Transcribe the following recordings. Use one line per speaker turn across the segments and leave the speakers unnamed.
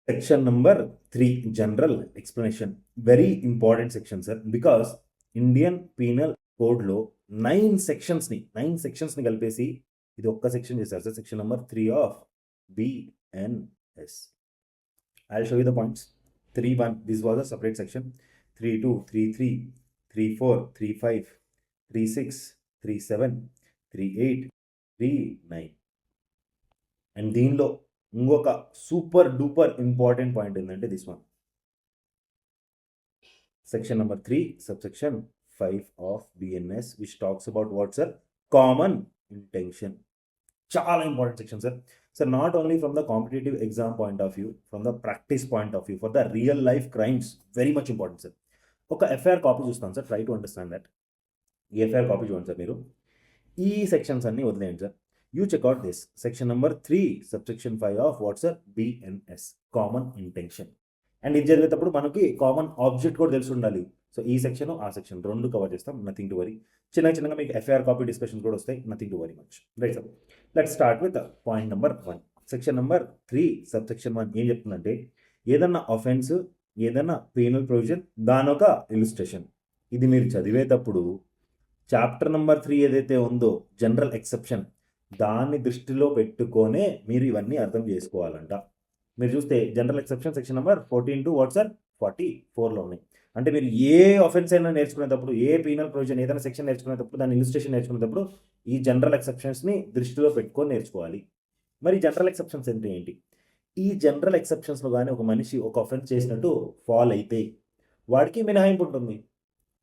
Section number 3, general explanation. Very important section, sir, because Indian Penal Code లో 9 sections ని కలిపేసి ఇది ఒక్క సెక్షన్ చేశారు sir. Section number 3 of BNS. I'll show you the points. 3.1, this was a separate section. 3.2, 3.3, 3.4, 3.5, 3.6, 3.7, 3.8, 3.9. And దీనిలో ఇంకొక super duper important point ఏంటంటే this one, section number 3 subsection 5 of BNS which talks about what sir, common intention. చాలా important section sir. Sir not only from the competitive exam point of view, from the practice point of view, for the real life crimes very much important sir. ఒక FIR copy చూస్తాను sir, try to understand that. ఈ FIR copy చూడండి sir మీరు. ఈ sections అన్నీ వదిలేయండి sir. You check out this section number 3 subsection 5 of what's a BNS, common intention. And ఇది జరిగేటప్పుడు మనకి కామన్ ఆబ్జెక్ట్ కూడా తెలిసి ఉండాలి. సో ఈ సెక్షన్ ఆ సెక్షన్ రెండు కవర్ చేస్తాం, నథింగ్ టు వరీ. చిన్నగా మీకు ఎఫ్ఐఆర్ కాపీ డిస్కషన్స్ కూడా వస్తాయి, nothing to worry much. Right sir, let's start with point number 1. Section number 3 subsection 1 ఏం చెప్తుందంటే, ఏదన్నా అఫెన్స్, ఏదన్నా పీనల్ ప్రొవిజన్, దానొక ఇలిస్ట్రేషన్. ఇది మీరు చదివేటప్పుడు చాప్టర్ నెంబర్ 3 ఏదైతే ఉందో జనరల్ ఎక్సెప్షన్, దాన్ని దృష్టిలో పెట్టుకొనే మీరు ఇవన్నీ అర్థం చేసుకోవాలంట. మీరు చూస్తే general exception section number 14 to what's 44లో ఉన్నాయి. అంటే మీరు ఏ ఆఫెన్స్ అయినా నేర్చుకునేటప్పుడు, ఏ పీనల్ ప్రొవిజన్ ఏదైనా సెక్షన్ నేర్చుకునేటప్పుడు, దాని ఇలిస్ట్రేషన్ నేర్చుకునేటప్పుడు ఈ జనరల్ ఎక్సెప్షన్స్ని దృష్టిలో పెట్టుకొని నేర్చుకోవాలి. మరి జనరల్ ఎక్సెప్షన్స్ అంటే ఏంటి? ఈ జనరల్ ఎక్సెప్షన్స్లో కానీ ఒక మనిషి ఒక ఆఫెన్స్ చేసినట్టు ఫాల్ అయితే వాడికి మినహాయింపు ఉంటుంది,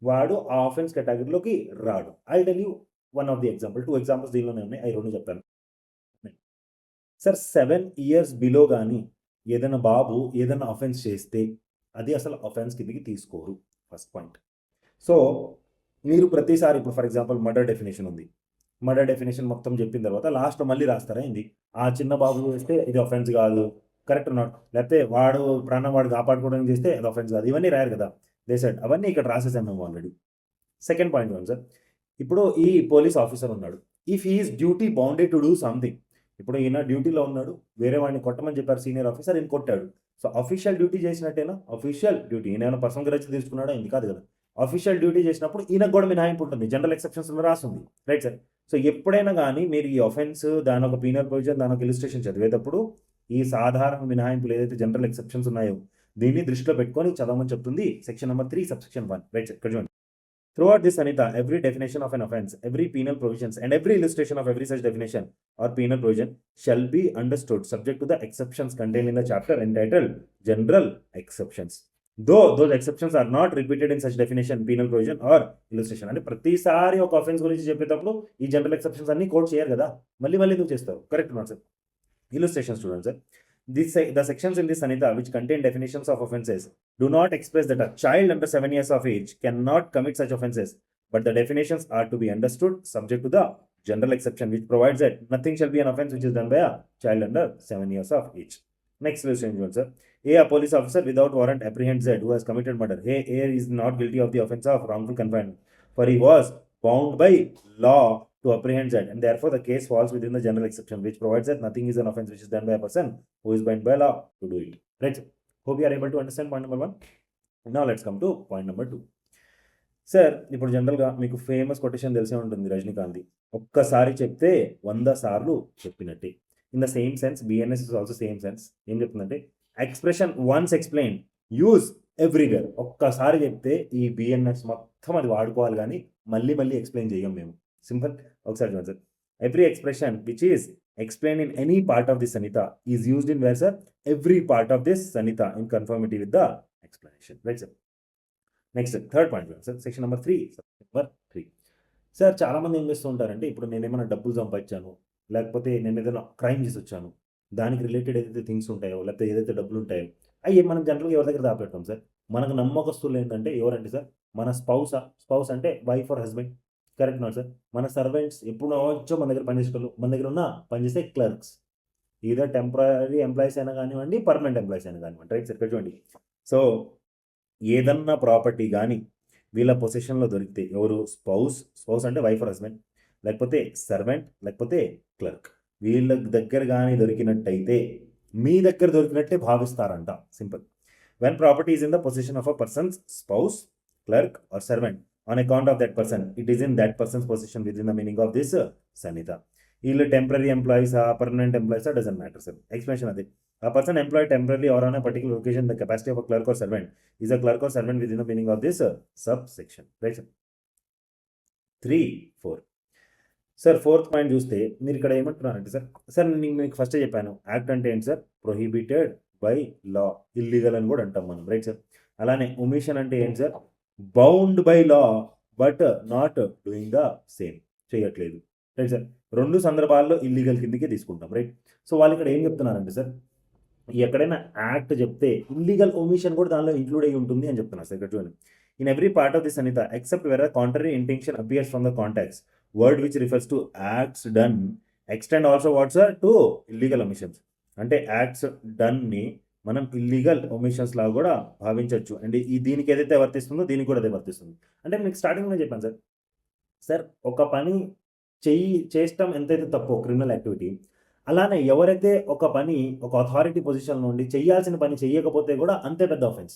వాడు ఆ ఆఫెన్స్ కేటగిరీలోకి రాడు. I tell you one of the example, 2 examples దీనిలోనే ఉన్నాయి, అవి రెండు చెప్తాను సార్. 7 years బిలో కానీ ఏదైనా బాబు ఏదైనా అఫెన్స్ చేస్తే అది అసలు అఫెన్స్ కిందకి తీసుకోరు, ఫస్ట్ పాయింట్. సో మీరు ప్రతిసారి ఇప్పుడు ఫర్ ఎగ్జాంపుల్ మర్డర్ డెఫినేషన్ ఉంది, మర్డర్ డెఫినేషన్ మొత్తం చెప్పిన తర్వాత లాస్ట్లో మళ్ళీ రాస్తారా ఏంది, ఆ చిన్న బాబు చేస్తే ఇది అఫెన్స్ కాదు, కరెక్ట్ నాట్, లేకపోతే వాడు ప్రాణం వాడు కాపాడుకోవడానికి చేస్తే అది అఫెన్స్ కాదు, ఇవన్నీ రాయరు కదా. దే సెడ్ అవన్నీ ఇక్కడ రాసేసాం మేము already. Second point one sir, ఇప్పుడు ఈ పోలీస్ ఆఫీసర్ ఉన్నాడు, if he is duty bounded to do something. ఇప్పుడు ఈయన డ్యూటీలో ఉన్నాడు, వేరే వాడిని కొట్టమని చెప్పారు సీనియర్ ఆఫీసర్, ఈయన కొట్టాడు. సో అఫీషియల్ డ్యూటీ చేసినట్టేనా? అఫీషియల్ డ్యూటీ, ఈయన ఏమైనా పర్సనల్ గ్రడ్జ్ తీసుకున్నాడా? ఇది కాదు కదా. అఫీషియల్ డ్యూటీ చేసినప్పుడు ఈయనకు కూడా మినహాయింపు ఉంటుంది, జనరల్ ఎక్సెప్షన్స్లో రాస్తుంది. Right sir. సో ఎప్పుడైనా కానీ మీరు ఈ అఫెన్స్, దాని ఒక పీనల్ ప్రొవిజన్, దాని ఒక ఇలిస్ట్రేషన్ చదివేటప్పుడు ఈ సాధారణ మినహాయింపులు ఏదైతే జనరల్ ఎక్సెప్షన్స్ ఉన్నాయో దీన్ని దృష్టిలో పెట్టుకొని చదవమని చెప్తుంది section number 3 subsection 1. Right sir, ఇక్కడ చూడండి. Throughout this, Anita, every definition of an offense, every penal provisions, and every illustration of every such definition or penal provision shall be understood subject to the exceptions contained in the chapter entitled General Exceptions. Though those exceptions are not repeated in such definition, penal provision or illustration. అంటే ప్రతిసారి ఒక offence గురించి చెప్పేటప్పుడు ఈ general exceptions అన్ని coat చేయరు కదా, మళ్ళీ ఎందుకు చేస్తారు? Correct not sir. Illustration student sir. The sections in this, Anita, which contain definitions of offences, do not express that a child under 7 years of age cannot commit such offences, but the definitions are to be understood subject to the general exception, which provides that nothing shall be an offence which is done by a child under 7 years of age. Next illustration, sir. A police officer without warrant apprehends Z, who has committed murder. A is not guilty of the offence of wrongful confinement, for he was bound by law to apprehend that, and therefore the case falls within the general exception, which provides that nothing is an offense which is done by a person who is bound by law to do it. Right? Hope you are able to understand point number 1. Now let's come to point number 2. Sir, ఇప్పుడు జనరల్గా మీకు famous quotation తెలిసే ఉంటుంది, రజనీకాంత్, ఒక్కసారి చెప్తే 100 సార్లు చెప్పినట్టే. In the same sense BNS is also same sense. ఏం చెప్తుందంటే, expression once explain use everywhere. ఒక్కసారి చెప్తే ఈ BNS మొత్తం అది వాడుకోవాలి, కానీ మళ్ళీ ఎక్స్ప్లెయిన్ చేయం మేము. సింపుల్. ఒకసారి చూడండి sir. Every expression which is explain in any part of this Sanitha is used in where sir, every part of this Sanitha in conformity with the explanation. Right sir. Next third point sir, section number 3 sir. చాలామంది ఏం చేస్తూ ఉంటారంటే, ఇప్పుడు నేను ఏమైనా డబ్బులు సంపాదించాను, లేకపోతే నేను ఏదైనా క్రైమ్ చేసి వచ్చాను, దానికి రిలేటెడ్ ఏదైతే థింగ్స్ ఉంటాయో, లేకపోతే ఏదైతే డబ్బులు ఉంటాయో, అవి మనం జనరల్గా ఎవరి దగ్గర దాపెడతాం సార్. మనకు నమ్మకస్తులు ఏంటంటే ఎవరంటే సార్, మన స్పౌస్ అంటే wife or husband, correct not sir. మన సర్వెంట్స్ ఎప్పుడు వచ్చో మన దగ్గర పనిచేసేవాళ్ళు, మన దగ్గర ఉన్న పనిచేసే క్లర్క్స్, ఈదర్ టెంపరీ ఎంప్లాయీస్ అయినా కానివ్వండి, పర్మనెంట్ ఎంప్లాయీస్ అయినా కానివ్వండి. రైట్ సార్, ఇక్కడ చూడండి. సో ఏదన్నా ప్రాపర్టీ కానీ వీళ్ళ పొజిషన్లో దొరికితే, ఎవరు? స్పౌస్ అంటే వైఫ్ ఆర్ హస్బెండ్, లేకపోతే సర్వెంట్, లేకపోతే క్లర్క్, వీళ్ళ దగ్గర కానీ దొరికినట్టయితే మీ దగ్గర దొరికినట్టే భావిస్తారంట. Simple. When property is in the position of a person's spouse, clerk or servant on account of that person, it is in that person's position within the meaning of this Sanhita. వీళ్ళు temporary ఎంప్లాయీసా, permanent ఎంప్లాయీసా, doesn't matter sir. Explanation అది. A person employed temporarily or on a particular occasion in the capacity of a clerk or servant is a clerk or servant within the meaning of this subsection. Right, sir? 3, 4. Sir fourth point చూస్తే మీరు ఇక్కడ ఏమంటున్నారంటే sir నేను మీకు first చెప్పాను act అంటే ఏంటి sir, prohibited by law, illegal అని కూడా అంటాం మనం. Right sir. అలానే ఒమిషన్ అంటే ఏంటి sir, bound by law but not doing the same, చేయట్లేదు. Right sir. రెండు సందర్భాల్లో ఇల్లీగల్ కిందకే తీసుకుంటాం. రైట్. సో వాళ్ళు ఇక్కడ ఏం చెప్తున్నారంటే సార్, ఎక్కడైనా యాక్ట్ చెప్తే ఇల్లీగల్ ఒమిషన్ కూడా దానిలో ఇంక్లూడ్ అయ్యి ఉంటుంది అని చెప్తున్నారు సార్. ఇక్కడ చూడండి, in every part of this అనిత except where contrary intention appears from the context, word which refers to acts done extend also what's are to illegal omissions. అంటే యాక్ట్స్ డన్ని మనం ఇల్లీగల్ ఒమిషన్స్ లాగా కూడా భావించవచ్చు. అండ్ ఈ దీనికి ఏదైతే వర్తిస్తుందో దీనికి కూడా అదే వర్తిస్తుంది. అంటే మీకు స్టార్టింగ్లో చెప్పాను సార్, సార్ ఒక పని చేయటం ఎంతైతే తప్పు క్రిమినల్ యాక్టివిటీ, అలానే ఎవరైతే ఒక పని ఒక అథారిటీ పొజిషన్ నుండి చేయాల్సిన పని చేయకపోతే కూడా అంతే పెద్ద ఆఫెన్స్.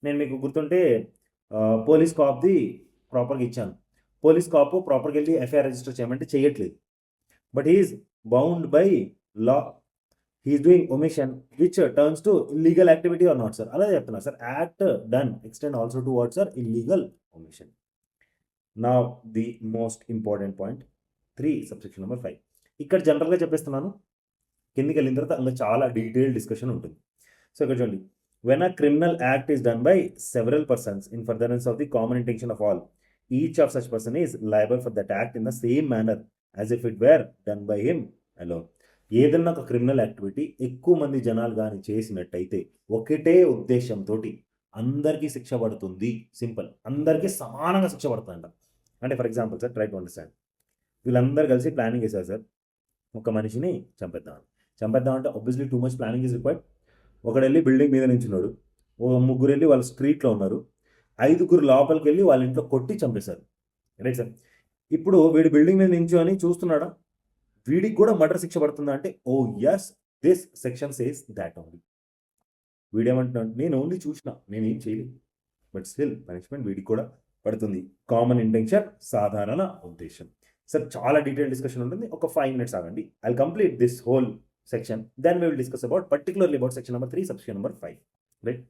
నేను మీకు గుర్తుంటే పోలీస్ కాప్ది ప్రాపర్గా ఇచ్చాను. పోలీస్ కాపు ప్రాపర్గా వెళ్ళి ఎఫ్ఐఆర్ రిజిస్టర్ చేయమంటే చేయట్లేదు. But he's bound by law, he's doing omission which turns to illegal activity or not sir. అలా చెప్తున్నా sir, act done extend also to what sir, illegal omission. నా the most important point 3 subsection number 5. ఇక్కడ జనరల్గా చెప్పేస్తున్నాను, కిందికి వెళ్ళిన తర్వాత అందులో చాలా డీటెయిల్ డిస్కషన్ ఉంటుంది. సో ఇక్కడ చూడండి, when a criminal act is done by several persons in furtherance of the common intention of all, each of such person is liable for that act in the same manner as if it where done by him alone. ఏదన్నా ఒక criminal activity ఎక్కువ మంది జనాలు కానీ చేసినట్టయితే ఒకటే ఉద్దేశంతో అందరికీ శిక్ష పడుతుంది. సింపుల్, అందరికీ సమానంగా శిక్ష పడుతుందంట. అంటే for example sir, try to understand. వీళ్ళందరూ కలిసి ప్లానింగ్ చేశారు సార్, ఒక మనిషిని చంపేద్దామంటే obviously too much planning is required. ఒకడు వెళ్ళి బిల్డింగ్ మీద నించున్నాడు, ముగ్గురు వెళ్ళి వాళ్ళ స్ట్రీట్లో ఉన్నారు, 5గురు లోపలికి వెళ్ళి వాళ్ళ ఇంట్లో కొట్టి చంపేశారు. Right sir. ఇప్పుడు వీడు బిల్డింగ్ మీద నించొని చూస్తున్నాడా, వీడికి కూడా మర్డర్ శిక్ష పడుతుందా అంటే, oh yes, this section says that only. వీడేమంటున్నాడు, నేను ఓన్లీ చూసినా, నేనేం చేయలేదు, బట్ స్టిల్ పనిష్మెంట్ వీడికి కూడా పడుతుంది. కామన్ ఇంటెన్షన్, సాధారణ ఉద్దేశం. సార్ చాలా డీటెయిల్ డిస్కషన్ ఉంటుంది, ఒక 5 minutes ఆగండి. I complete this whole section, then we will discuss about particularly about section number 3 subsection number 5. Right.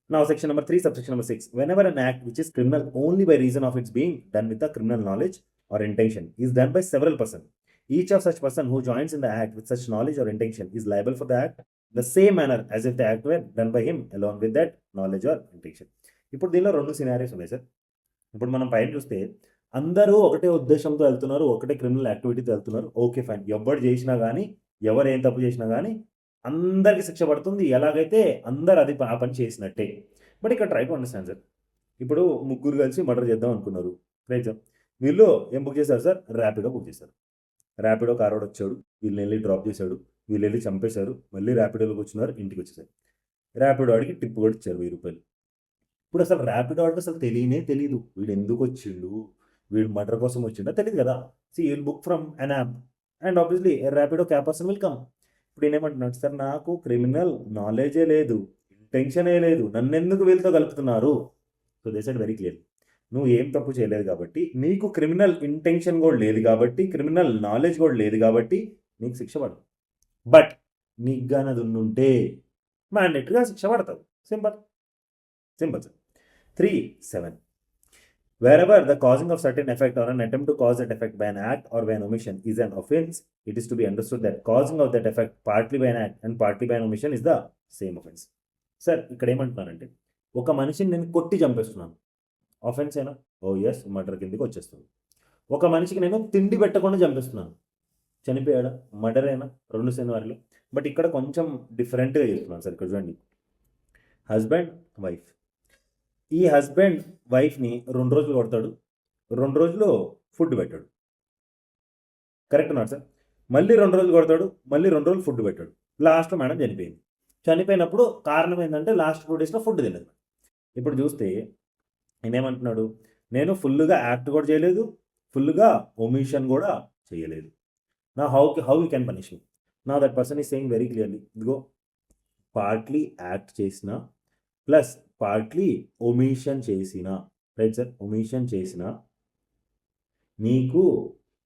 Now section number 3 subsection number 6, whenever an act which is criminal only by reason of its being done with the criminal knowledge or intention is done by several persons, each of such person who joins in the act with such knowledge or intention is liable for the act the same manner as if the act were done by him along with that knowledge or intention. ఇప్పుడు దీనిలో 2 scenarios ఉన్నాయి sir. ఇప్పుడు మనం పైన చూస్తే అందరూ ఒకటే ఉద్దేశంతో వెళ్తున్నారు, ఒకటే క్రిమినల్ యాక్టివిటీతో వెళ్తున్నారు, ఓకే ఫైన్. ఎవరు చేసినా కానీ, ఎవరు ఏం తప్పు చేసినా కానీ అందరికీ శిక్ష పడుతుంది, ఎలాగైతే అందరు అది ఆ పని చేసినట్టే. బట్ ఇక్కడ ట్రై టు అండర్స్టాండ్ సార్. ఇప్పుడు ముగ్గురు కలిసి మర్డర్ చేద్దాం అనుకున్నారు. Right sir. వీళ్ళు ఏం బుక్ చేశారు సార్, ర్యాపిడో బుక్ చేశారు. ర్యాపిడో కారోడు వచ్చాడు, వీళ్ళని వెళ్ళి డ్రాప్ చేశాడు, వీళ్ళు వెళ్ళి చంపేశారు, మళ్ళీ ర్యాపిడోలోకి వచ్చినారు, ఇంటికి వచ్చేసారు. ర్యాపిడో వాడికి టిప్ కూడా ఇచ్చారు 1000 రూపాయలు. ఇప్పుడు అసలు ర్యాపిడో వాడికి అసలు తెలియదు వీడు ఎందుకు వచ్చిండు, వీడు మర్డర్ కోసం వచ్చిండా తెలియదు కదా. She will book from an app and obviously Rapido cab person will come. ఇప్పుడు ఏమంటున్నాడు సార్, నాకు క్రిమినల్ నాలెడ్జే లేదు, ఇంటెన్షనే లేదు, నన్ను ఎందుకు వీళ్ళతో కలుపుతున్నారు. So they said very clear, నువ్వు ఏం తప్పు చేయలేదు కాబట్టి, నీకు క్రిమినల్ ఇంటెన్షన్ కూడా లేదు కాబట్టి, క్రిమినల్ నాలెడ్జ్ కూడా లేదు కాబట్టి నీకు శిక్ష పడదు. బట్ నీకు కానీ అది ఉండుంటే మ్యాండేటరీగా శిక్ష పడుతుంది. Simple sir. 3.7, wherever the causing of certain effect or an attempt to cause that effect by an act or by an omission is an offense, it is to be understood that causing of that effect partly by an act and partly by an omission is the same offense. Sir ఇక్కడ ఏమంటున్నారంటే, ఒక మనిషిని నేను కొట్టి చంపేస్తున్నాను, offence అయినా, ఓ yes murder కిందకి వచ్చేస్తుంది. ఒక మనిషికి నేను తిండి పెట్టకుండా చంపేస్తున్నాను, చనిపోయాడా, మర్డర్ అయినా, 2 సినారియోలు. బట్ ఇక్కడ కొంచెం డిఫరెంట్గా చెప్తున్నాను సార్. ఇక్కడ చూడండి, హస్బెండ్ వైఫ్, ఈ హస్బెండ్ వైఫ్ని 2 రోజులు కొడతాడు, 2 రోజులు ఫుడ్ పెట్టాడు, కరెక్ట్ నాట్ సార్. మళ్ళీ 2 రోజులు కొడతాడు, మళ్ళీ 2 రోజులు ఫుడ్ పెట్టాడు, లాస్ట్లో మేడం చనిపోయింది. చనిపోయినప్పుడు కారణం ఏంటంటే లాస్ట్ 2 డేస్లో ఫుడ్ తినదు. ఇప్పుడు చూస్తే నేనేమంటున్నాడు, నేను ఫుల్గా యాక్ట్ కూడా చేయలేదు, ఫుల్గా ఒమిషన్ కూడా చేయలేదు. నా హౌ యూ కెన్ పనిష్ మీ. నా that person is saying very clearly, ఇదిగో పార్ట్లీ యాక్ట్ చేసిన ప్లస్ పార్ట్లీ ఒమిషన్ చేసిన, రైట్ సార్, ఒమిషన్ చేసిన నీకు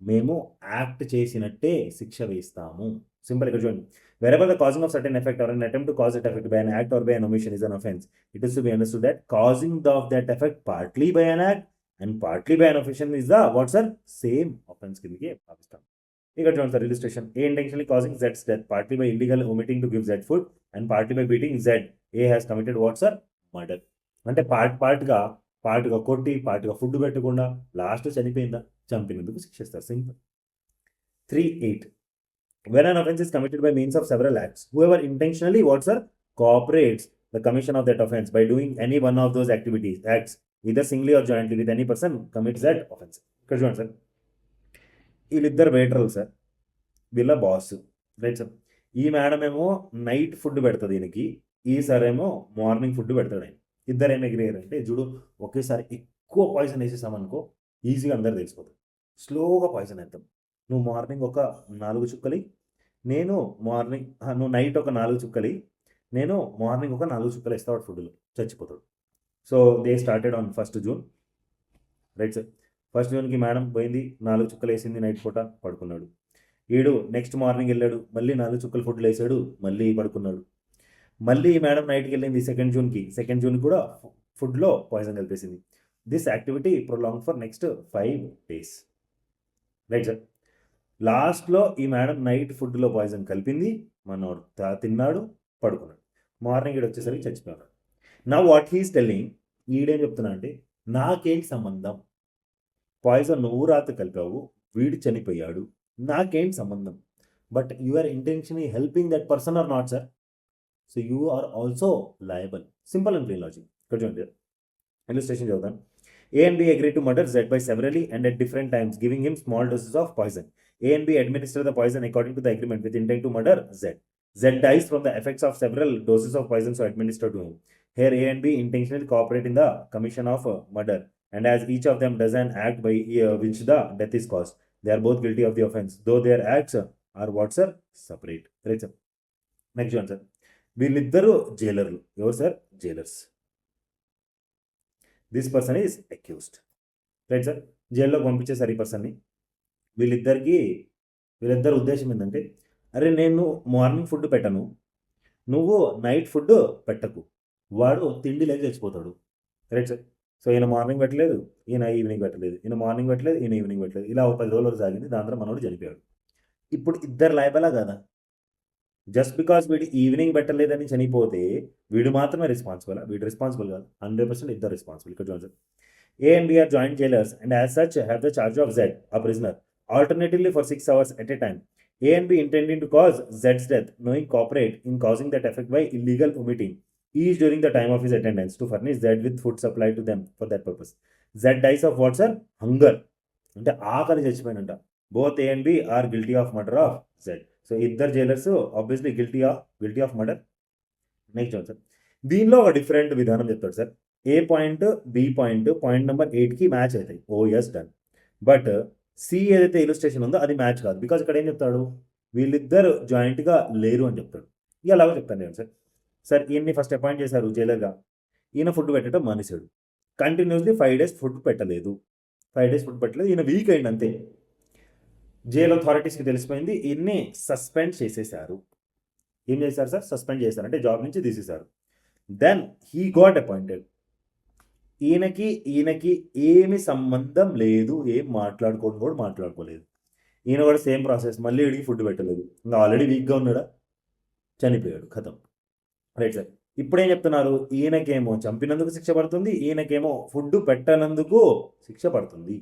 మేము యాక్ట్ చేసినట్టే శిక్ష వేస్తాము. సింపుల్. ఇక్కడ చూడండి, wherever the causing of certain effect or an attempt to cause that effect by an act or by an omission is an offense, it is to be understood that causing of that effect partly by an act and partly by an omission is the what sir, same offense కిందకి భావిస్తాం. ఇక్కడ చూడండి sir, illustration. A intentionally causing Z's death partly by illegal omitting to give Z food and partly by beating Z, A has committed what sir, murder. అంటే పార్ట్గా కొట్టి పార్ట్గా food పెట్టకుండా last చనిపోయిందా, చంపినందుకు శిక్షిస్తారు. Simple. 3.8 when an offense is committed by means of several acts, whoever intentionally what sir, cooperates the commission of that offense by doing any one of those acts either singly or jointly with any person commits that offense. ఇక్కడ చూడండి sir, వీళ్ళిద్దరు వెయిటర్లు sir, వీళ్ళ boss, right sir. ఈ madam ఏమో night food పెడుతుంది ఈయనకి, ఈ sir ఏమో మార్నింగ్ ఫుడ్ పెడతాడు ఆయన. ఇద్దరు ఏమి ఎగిరేయారంటే, చూడు ఒకేసారి ఎక్కువ పాయిజన్ వేసేసామనుకో ఈజీగా అందరు తెలిసిపోతుంది. స్లోగా పాయిజన్ వేద్దాం. నువ్వు మార్నింగ్ ఒక 4 చుక్కలి, నేను మార్నింగ్ నువ్వు నైట్ ఒక 4 చుక్కలి, నేను మార్నింగ్ ఒక 4 చుక్కలు వేస్తాడు, ఫుడ్లో చచ్చిపోతాడు. So they started on 1st June, right sir. 1st Juneకి మేడం పోయింది, 4 చుక్కలు వేసింది, నైట్ పూట పడుకున్నాడు. వీడు నెక్స్ట్ మార్నింగ్ వెళ్ళాడు, మళ్ళీ 4 చుక్కలు ఫుడ్లు వేసాడు, మళ్ళీ పడుకున్నాడు. మళ్ళీ మేడం నైట్కి వెళ్ళింది 2nd Juneకి, 2nd June కూడా ఫుడ్లో పాయిజన్ కలిపేసింది. This activity prolong for next 5 days, right sir. లాస్ట్లో ఈ మేడం నైట్ ఫుడ్లో పాయిజన్ కలిపింది, మనోడు తిన్నాడు, పడుకున్నాడు. మార్నింగ్ ఈడు వచ్చేసరికి చచ్చిపోయాడు. నా వాట్ హీస్ టెల్లింగ్, ఈడేం చెప్తున్నా అంటే, నాకేంటి సంబంధం, పాయిజన్ నువ్వు రాత్రి కలిపావు, వీడు చనిపోయాడు, నాకేంటి సంబంధం. But you are intentionally helping that person or not sir, so you are also liable. Simple and plain logic. ఇక్కడ చూడండి, ఇలిస్ట్రేషన్ చదువుతాను. A and B agreed to murder Z by severally and at different times, giving him small doses of poison. A and B administer the poison according to the agreement with intent to murder Z. Z dies from the effects of several doses of poison so administered to him. Here A and B intentionally cooperate in the commission of murder, and as each of them does an act by which the death is caused, they are both guilty of the offense, though their acts are what sir, separate. Right sir. Next one sir. వీళ్ళిద్దరు జైలర్లు. ఎవరు sir? Jailers. This person is accused, right sir. జైల్లో పంపించేసారు ఈ పర్సన్ని. వీళ్ళిద్దరు ఉద్దేశం ఏంటంటే, అరే నేను మార్నింగ్ ఫుడ్ పెట్టను, నువ్వు నైట్ ఫుడ్ పెట్టకు, వాడు తిండి లేక చచ్చిపోతాడు, రైట్ సార్. సో ఈయన మార్నింగ్ పెట్టలేదు, ఈయన ఈవినింగ్ పెట్టలేదు, ఈయన మార్నింగ్ పెట్టలేదు, ఈయన ఈవినింగ్ పెట్టలేదు, ఇలా 10 రోజులు సాగింది. దాని తర్వాత మనోడు చనిపోయాడు. ఇప్పుడు ఇద్దరు లయబలా కదా? జస్ట్ బికాస్ వీడు ఈవినింగ్ పెట్టలేదని చనిపోతే వీడు మాత్రమే రెస్పాన్సిబుల్? వీడు రెస్పాన్సిబుల్ కాదు, 100% ఇద్దరు రెస్పాన్సిబుల్. ఇక్కడ చూడండి sir, A and B are joint jailers and as such have the charge of Z, a prisoner, alternatively for 6 hours at a time. A and B intending to cause Z's death, knowing cooperate in causing that effect by illegal omitting, each during the time of his attendance to furnish Z with food supplied to them for that purpose. Z dies of what sir? Hunger. అంటే ఆకలి చచ్చిపోయినంట. Both A and B are guilty of murder of Z. So ఇద్దరు jailers obviously guilty of murder. Next sir, దీనిలో ఒక different విధానం చెప్తాడు sir. A point B point number 8కి match అవుతాయి. Oh yes done. But C ఏదైతే illustration ఉందో అది మ్యాచ్ కాదు. బికాజ్ ఇక్కడ ఏం చెప్తాడు, వీళ్ళిద్దరు జాయింట్గా లేరు అని చెప్తాడు. ఇక అలాగే చెప్తాను నేను సార్. సార్ ఈయన్ని ఫస్ట్ అపాయింట్ చేశారు జైలర్గా, ఈయన ఫుడ్ పెట్టడం మానేశాడు. కంటిన్యూస్లీ 5 days ఫుడ్ పెట్టలేదు. ఈయన వీక్ అయింది అంతే. జైల్ అథారిటీస్కి తెలిసిపోయింది, ఈయన్ని సస్పెండ్ చేసేసారు. ఏం చేశారు సార్? సస్పెండ్ చేశారు, అంటే జాబ్ నుంచి తీసేశారు. Then he got appointed. ఈయనకి ఏమి సంబంధం లేదు, ఏం మాట్లాడుకోలేదు. ఈయన కూడా సేమ్ ప్రాసెస్, మళ్ళీ వీడికి ఫుడ్ పెట్టలేదు. ఇంకా ఆల్రెడీ వీక్గా ఉన్నాడా, చనిపోయాడు, ఖతం, రైట్ సార్. ఇప్పుడు ఏం చెప్తున్నారు, ఈయనకేమో చంపినందుకు శిక్ష పడుతుంది, ఈయనకేమో ఫుడ్ పెట్టనందుకు శిక్ష పడుతుంది.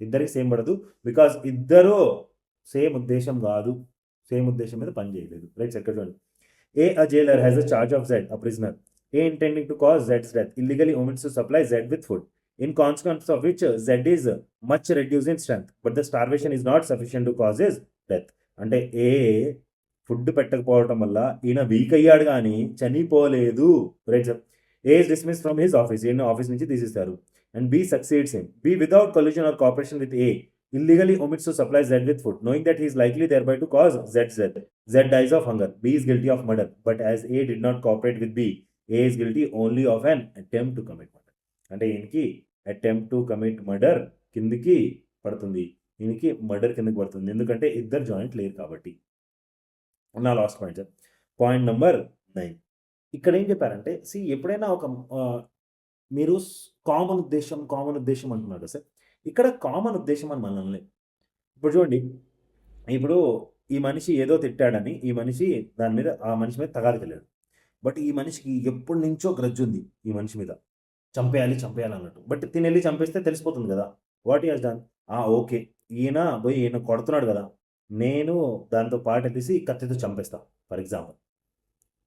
ఇద్దరికి సేమ్ పడదు, బికాజ్ ఇద్దరు సేమ్ ఉద్దేశం కాదు, సేమ్ ఉద్దేశం మీద పని చేయలేదు, రైట్ సార్. చూడండి, a jailer has a charge of Z, a prisoner. A intending to cause Z's death illegally omits to supply Z with food, in consequence of which Z is much reduced in strength, but the starvation is not sufficient to cause his death. అంటే ఏ food పెట్టకపోవటం వల్ల ఈయన week అయ్యాడు కానీ చనిపోలేదు, right sir. A is dismiss from his office, ఈయన office నుంచి తీసిస్తారు. And B succeeds him. B without collusion or cooperation with A illegally omits to supply Z with food, knowing that he is likely thereby to cause Z. Z dies of hunger. B is guilty of murder. But as A did not cooperate with B, A is guilty only of an attempt to commit murder. అంటే ఈయనకి attempt to commit murder కిందికి పడుతుంది, ఈయనకి murder కిందకి పడుతుంది, ఎందుకంటే ఇద్దరు joint లేరు కాబట్టి. నా last point sir, point number 9. ఇక్కడ ఏం చెప్పారంటే ఎప్పుడైనా ఒక మీరు కామన్ ఉద్దేశం అంటున్నారు కదా సార్, ఇక్కడ కామన్ ఉద్దేశం అని మనల్ని ఇప్పుడు చూడండి, ఇప్పుడు ఈ మనిషి ఏదో తిట్టాడని ఈ మనిషి ఆ మనిషి మీద తగాదికి వెళ్ళాడు. బట్ ఈ మనిషికి ఎప్పటి నుంచో గ్రడ్జ్ ఉంది ఈ మనిషి మీద, చంపేయాలి అన్నట్టు. బట్ తిని వెళ్ళి చంపేస్తే తెలిసిపోతుంది కదా వాట్ ఈస్ డన్. ఓకే, ఈయన కొడుతున్నాడు కదా, నేను దాంతో పాటు వెళ్ళేసి కత్తితో చంపేస్తా ఫర్ ఎగ్జాంపుల్.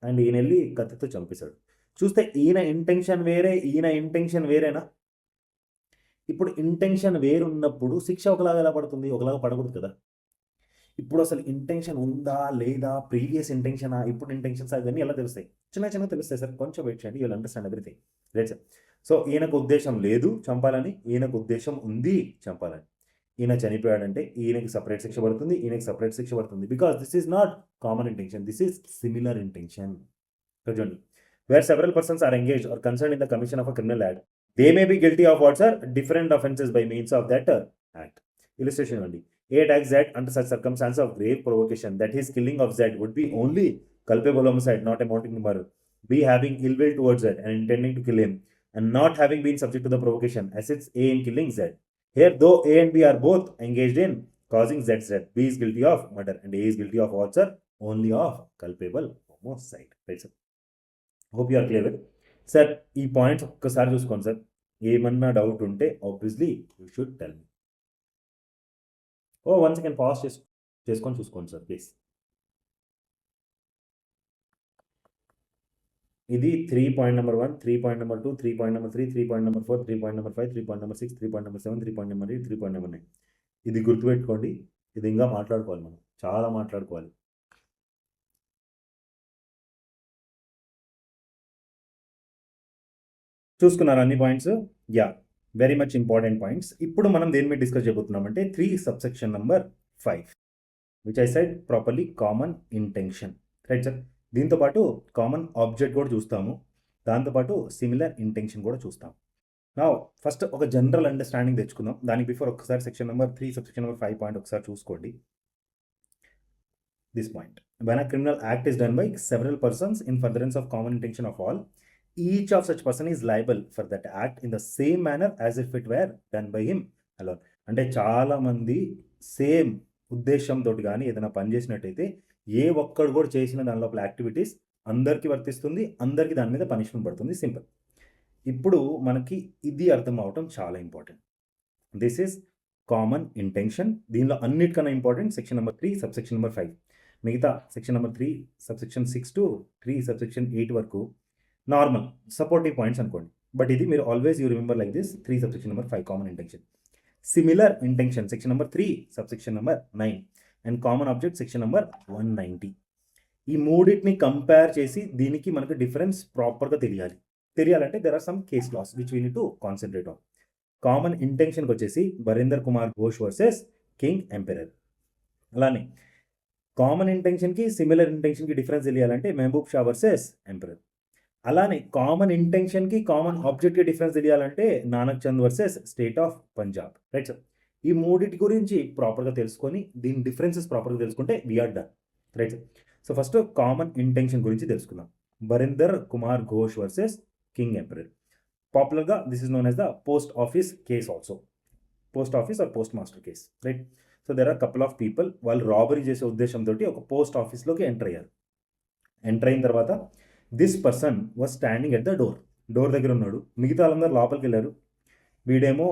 అండ్ ఈయన వెళ్ళి కత్తితో చంపేశాడు. చూస్తే ఈయన ఇంటెన్షన్ వేరేనా? ఇప్పుడు ఇంటెన్షన్ వేరున్నప్పుడు శిక్ష ఒకలాగా ఎలా పడుతుంది? ఒకలాగా పడకూడదు కదా. ఇప్పుడు అసలు ఇంటెన్షన్ ఉందా లేదా, ప్రీవియస్ ఇంటెన్షనా, ఇప్పుడు ఇంటెన్షన్స్ అవన్నీ ఎలా తెలుస్తాయి? చిన్న తెలుస్తాయి సార్, కొంచెం వెయిట్ చేయండి, you will understand everything. Right sir. So ఈయనకు ఉద్దేశం లేదు చంపాలని, ఈయనకు ఉద్దేశం ఉంది చంపాలని. ఈయన చనిపోయాడంటే ఈయనకి సపరేట్ శిక్ష పడుతుంది, ఈయనకి సపరేట్ శిక్ష పడుతుంది, because this is not common intention, this is similar intention. చూడండి, where several persons are engaged or concern in the commission of a criminal act, they may be guilty of what sir different offences by means of that act. Illustration అండి, A attacks Z under such circumstance of grave provocation that his killing of Z would be only culpable homicide, not amounting to murder. B having ill will towards Z and intending to kill him, and not having been subject to the provocation, assists A in killing Z. Here, though A and B are both engaged in causing Z's death, B is guilty of murder and A is guilty of what, sir? Only of culpable homicide. Right, sir? Hope you are clear with. Sir, ఈ points ఒక్కసారి చూసుకోండి sir. ఏమన్నా doubt ఉంటే obviously you should tell me. One second pause చేసుకొని చూసుకోండి sir please. ఇది 3 point number 1, 3 point number 2, 3 point number 3, 3 point number 4, 3 point number 5, 3 point number 6, 3 point number 7, 3 point number 8, 3 point number 9. ఇది గుర్తుపెట్టుకోండి, ఇది ఇంకా మాట్లాడుకోవాలి, మనం చాలా మాట్లాడుకోవాలి. చూసుకున్నారు అన్ని points? Yeah, very much important points. ఇప్పుడు మనం దేని మీద డిస్కస్ చేయబోతున్నామంటే 3 subsection number 5, which I said properly common intention. Right sir. దీంతోపాటు కామన్ ఆబ్జెక్ట్ కూడా చూస్తాము, దాంతోపాటు సిమిలర్ ఇంటెన్షన్ కూడా చూస్తాం. నా ఫస్ట్ ఒక జనరల్ అండర్స్టాండింగ్ తెచ్చుకుందాం. దానికి బిఫోర్ ఒకసారి section number 3 subsection number 5 point ఒకసారి చూసుకోండి. This point, when a criminal act is done by several persons in furtherance of common intention of all, each of such person is liable for that act in the same manner as if it were done by him alone. అంటే చాలా మంది same ఉద్దేశంతో కానీ ఏదైనా పని చేసినట్టయితే ఏ ఒక్కడు కూడా చేసిన దాని లోపల యాక్టివిటీస్ అందరికీ వర్తిస్తుంది, అందరికీ దాని మీద పనిష్మెంట్ పడుతుంది. సింపుల్. ఇప్పుడు మనకి ఇది అర్థం అవటం చాలా important. This is common intention. దీనిలో అన్నిటికన్నా important section number 3 subsection number 5. మిగతా section number 3 subsection 6 to 3 subsection 8 వరకు నార్మల్ సపోర్టివ్ పాయింట్స్ అనుకోండి. బట్ ఇది మీరు always you remember like this 3 subsection number 5 common intention. Similar intention section number 3 subsection number 9 and common object section number 190. ఈ మూడింటిని compare చేసి దీనికి మనకు డిఫరెన్స్ ప్రాపర్గా తెలియాలంటే there are some case laws which we need to concentrate on. Common ఇంటెన్షన్కి వచ్చేసి Varinder Kumar Ghosh versus king emperor. అలానే కామన్ ఇంటెన్షన్కి సిమిలర్ ఇంటెన్షన్కి డిఫరెన్స్ తెలియాలంటే మహబూబ్ షా వర్సెస్ ఎంపెరర్. అలానే కామన్ ఇంటెన్షన్కి కామన్ ఆబ్జెక్ట్కి డిఫరెన్స్ తెలియాలంటే Nanak Chand versus state of Punjab. Right sir. ఈ మూడింటి గురించి ప్రాపర్గా తెలుసుకొని దీని డిఫరెన్సెస్ ప్రాపర్గా తెలుసుకుంటే we are done. Right sir. So first common intention గురించి తెలుసుకుందాం. Varinder Kumar Ghosh versus king emperor. పాపులర్గా this is known as the post office case also. Post office or post master case. Right. So there are couple of people, వాళ్ళు robbery చేసే ఉద్దేశంతో ఒక post ఆఫీస్లోకి enter అయ్యారు. Enter అయిన తర్వాత this person was standing at the door దగ్గర ఉన్నాడు. మిగతా వాళ్ళందరూ లోపలికి వెళ్ళారు. వీడేమో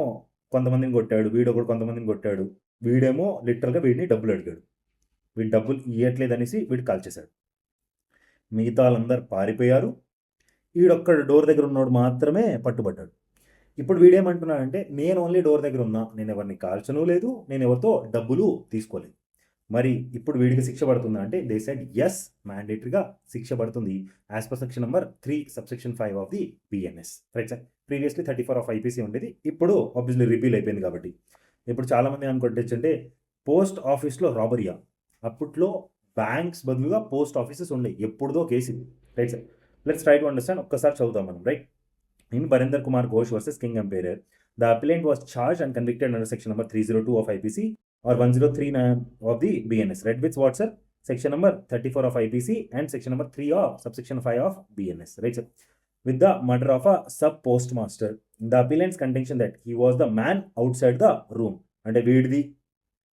కొంతమందిని కొట్టాడు, వీడొకడు కొంతమందిని కొట్టాడు, వీడేమో లిటరల్గా వీడిని డబ్బులు అడిగాడు. వీడు డబ్బులు ఇవ్వట్లేదు అనేసి వీడు కాల్ చేశాడు. మిగతా వాళ్ళందరూ పారిపోయారు. వీడొక్కడు డోర్ దగ్గర ఉన్నాడు మాత్రమే పట్టుబడ్డాడు. ఇప్పుడు వీడేమంటున్నాడంటే నేను ఓన్లీ డోర్ దగ్గర ఉన్నా, నేను ఎవరిని కాల్చను లేదు, నేను ఎవరితో డబ్బులు తీసుకోలేదు. మరి ఇప్పుడు వీడికి శిక్ష పడుతుందా అంటే దే సెడ్ ఎస్, మ్యాండేటరీగా శిక్ష పడుతుంది as per section number 3 subsection 5 of the BNS. Right sir. Previously 34 of IPC ఉండేది, ఇప్పుడు ఆబ్వియస్లీ రిపీల్ అయిపోయింది కాబట్టి. ఇప్పుడు చాలామంది అనుకుంటే పోస్ట్ ఆఫీస్లో రాబరీయా, అప్పట్లో బ్యాంక్స్ బదులుగా పోస్ట్ ఆఫీసెస్ ఉన్నాయి, ఎప్పుడుదో కేసు ఇది, right sir. Let's try to understand, ఒక్కసారి చదువుతాం మనం, right. In Barinder Kumar Ghosh versus King Emperor, the appellant was charged and convicted under section number 302 of IPC or 1039 of the BNS. Read with what, sir? Section number 34 of IPC and section number 3 of subsection 5 of BNS, right, sir? With the murder of a sub postmaster, the appellant's contention that he was the man outside the room. అంటే వీడిది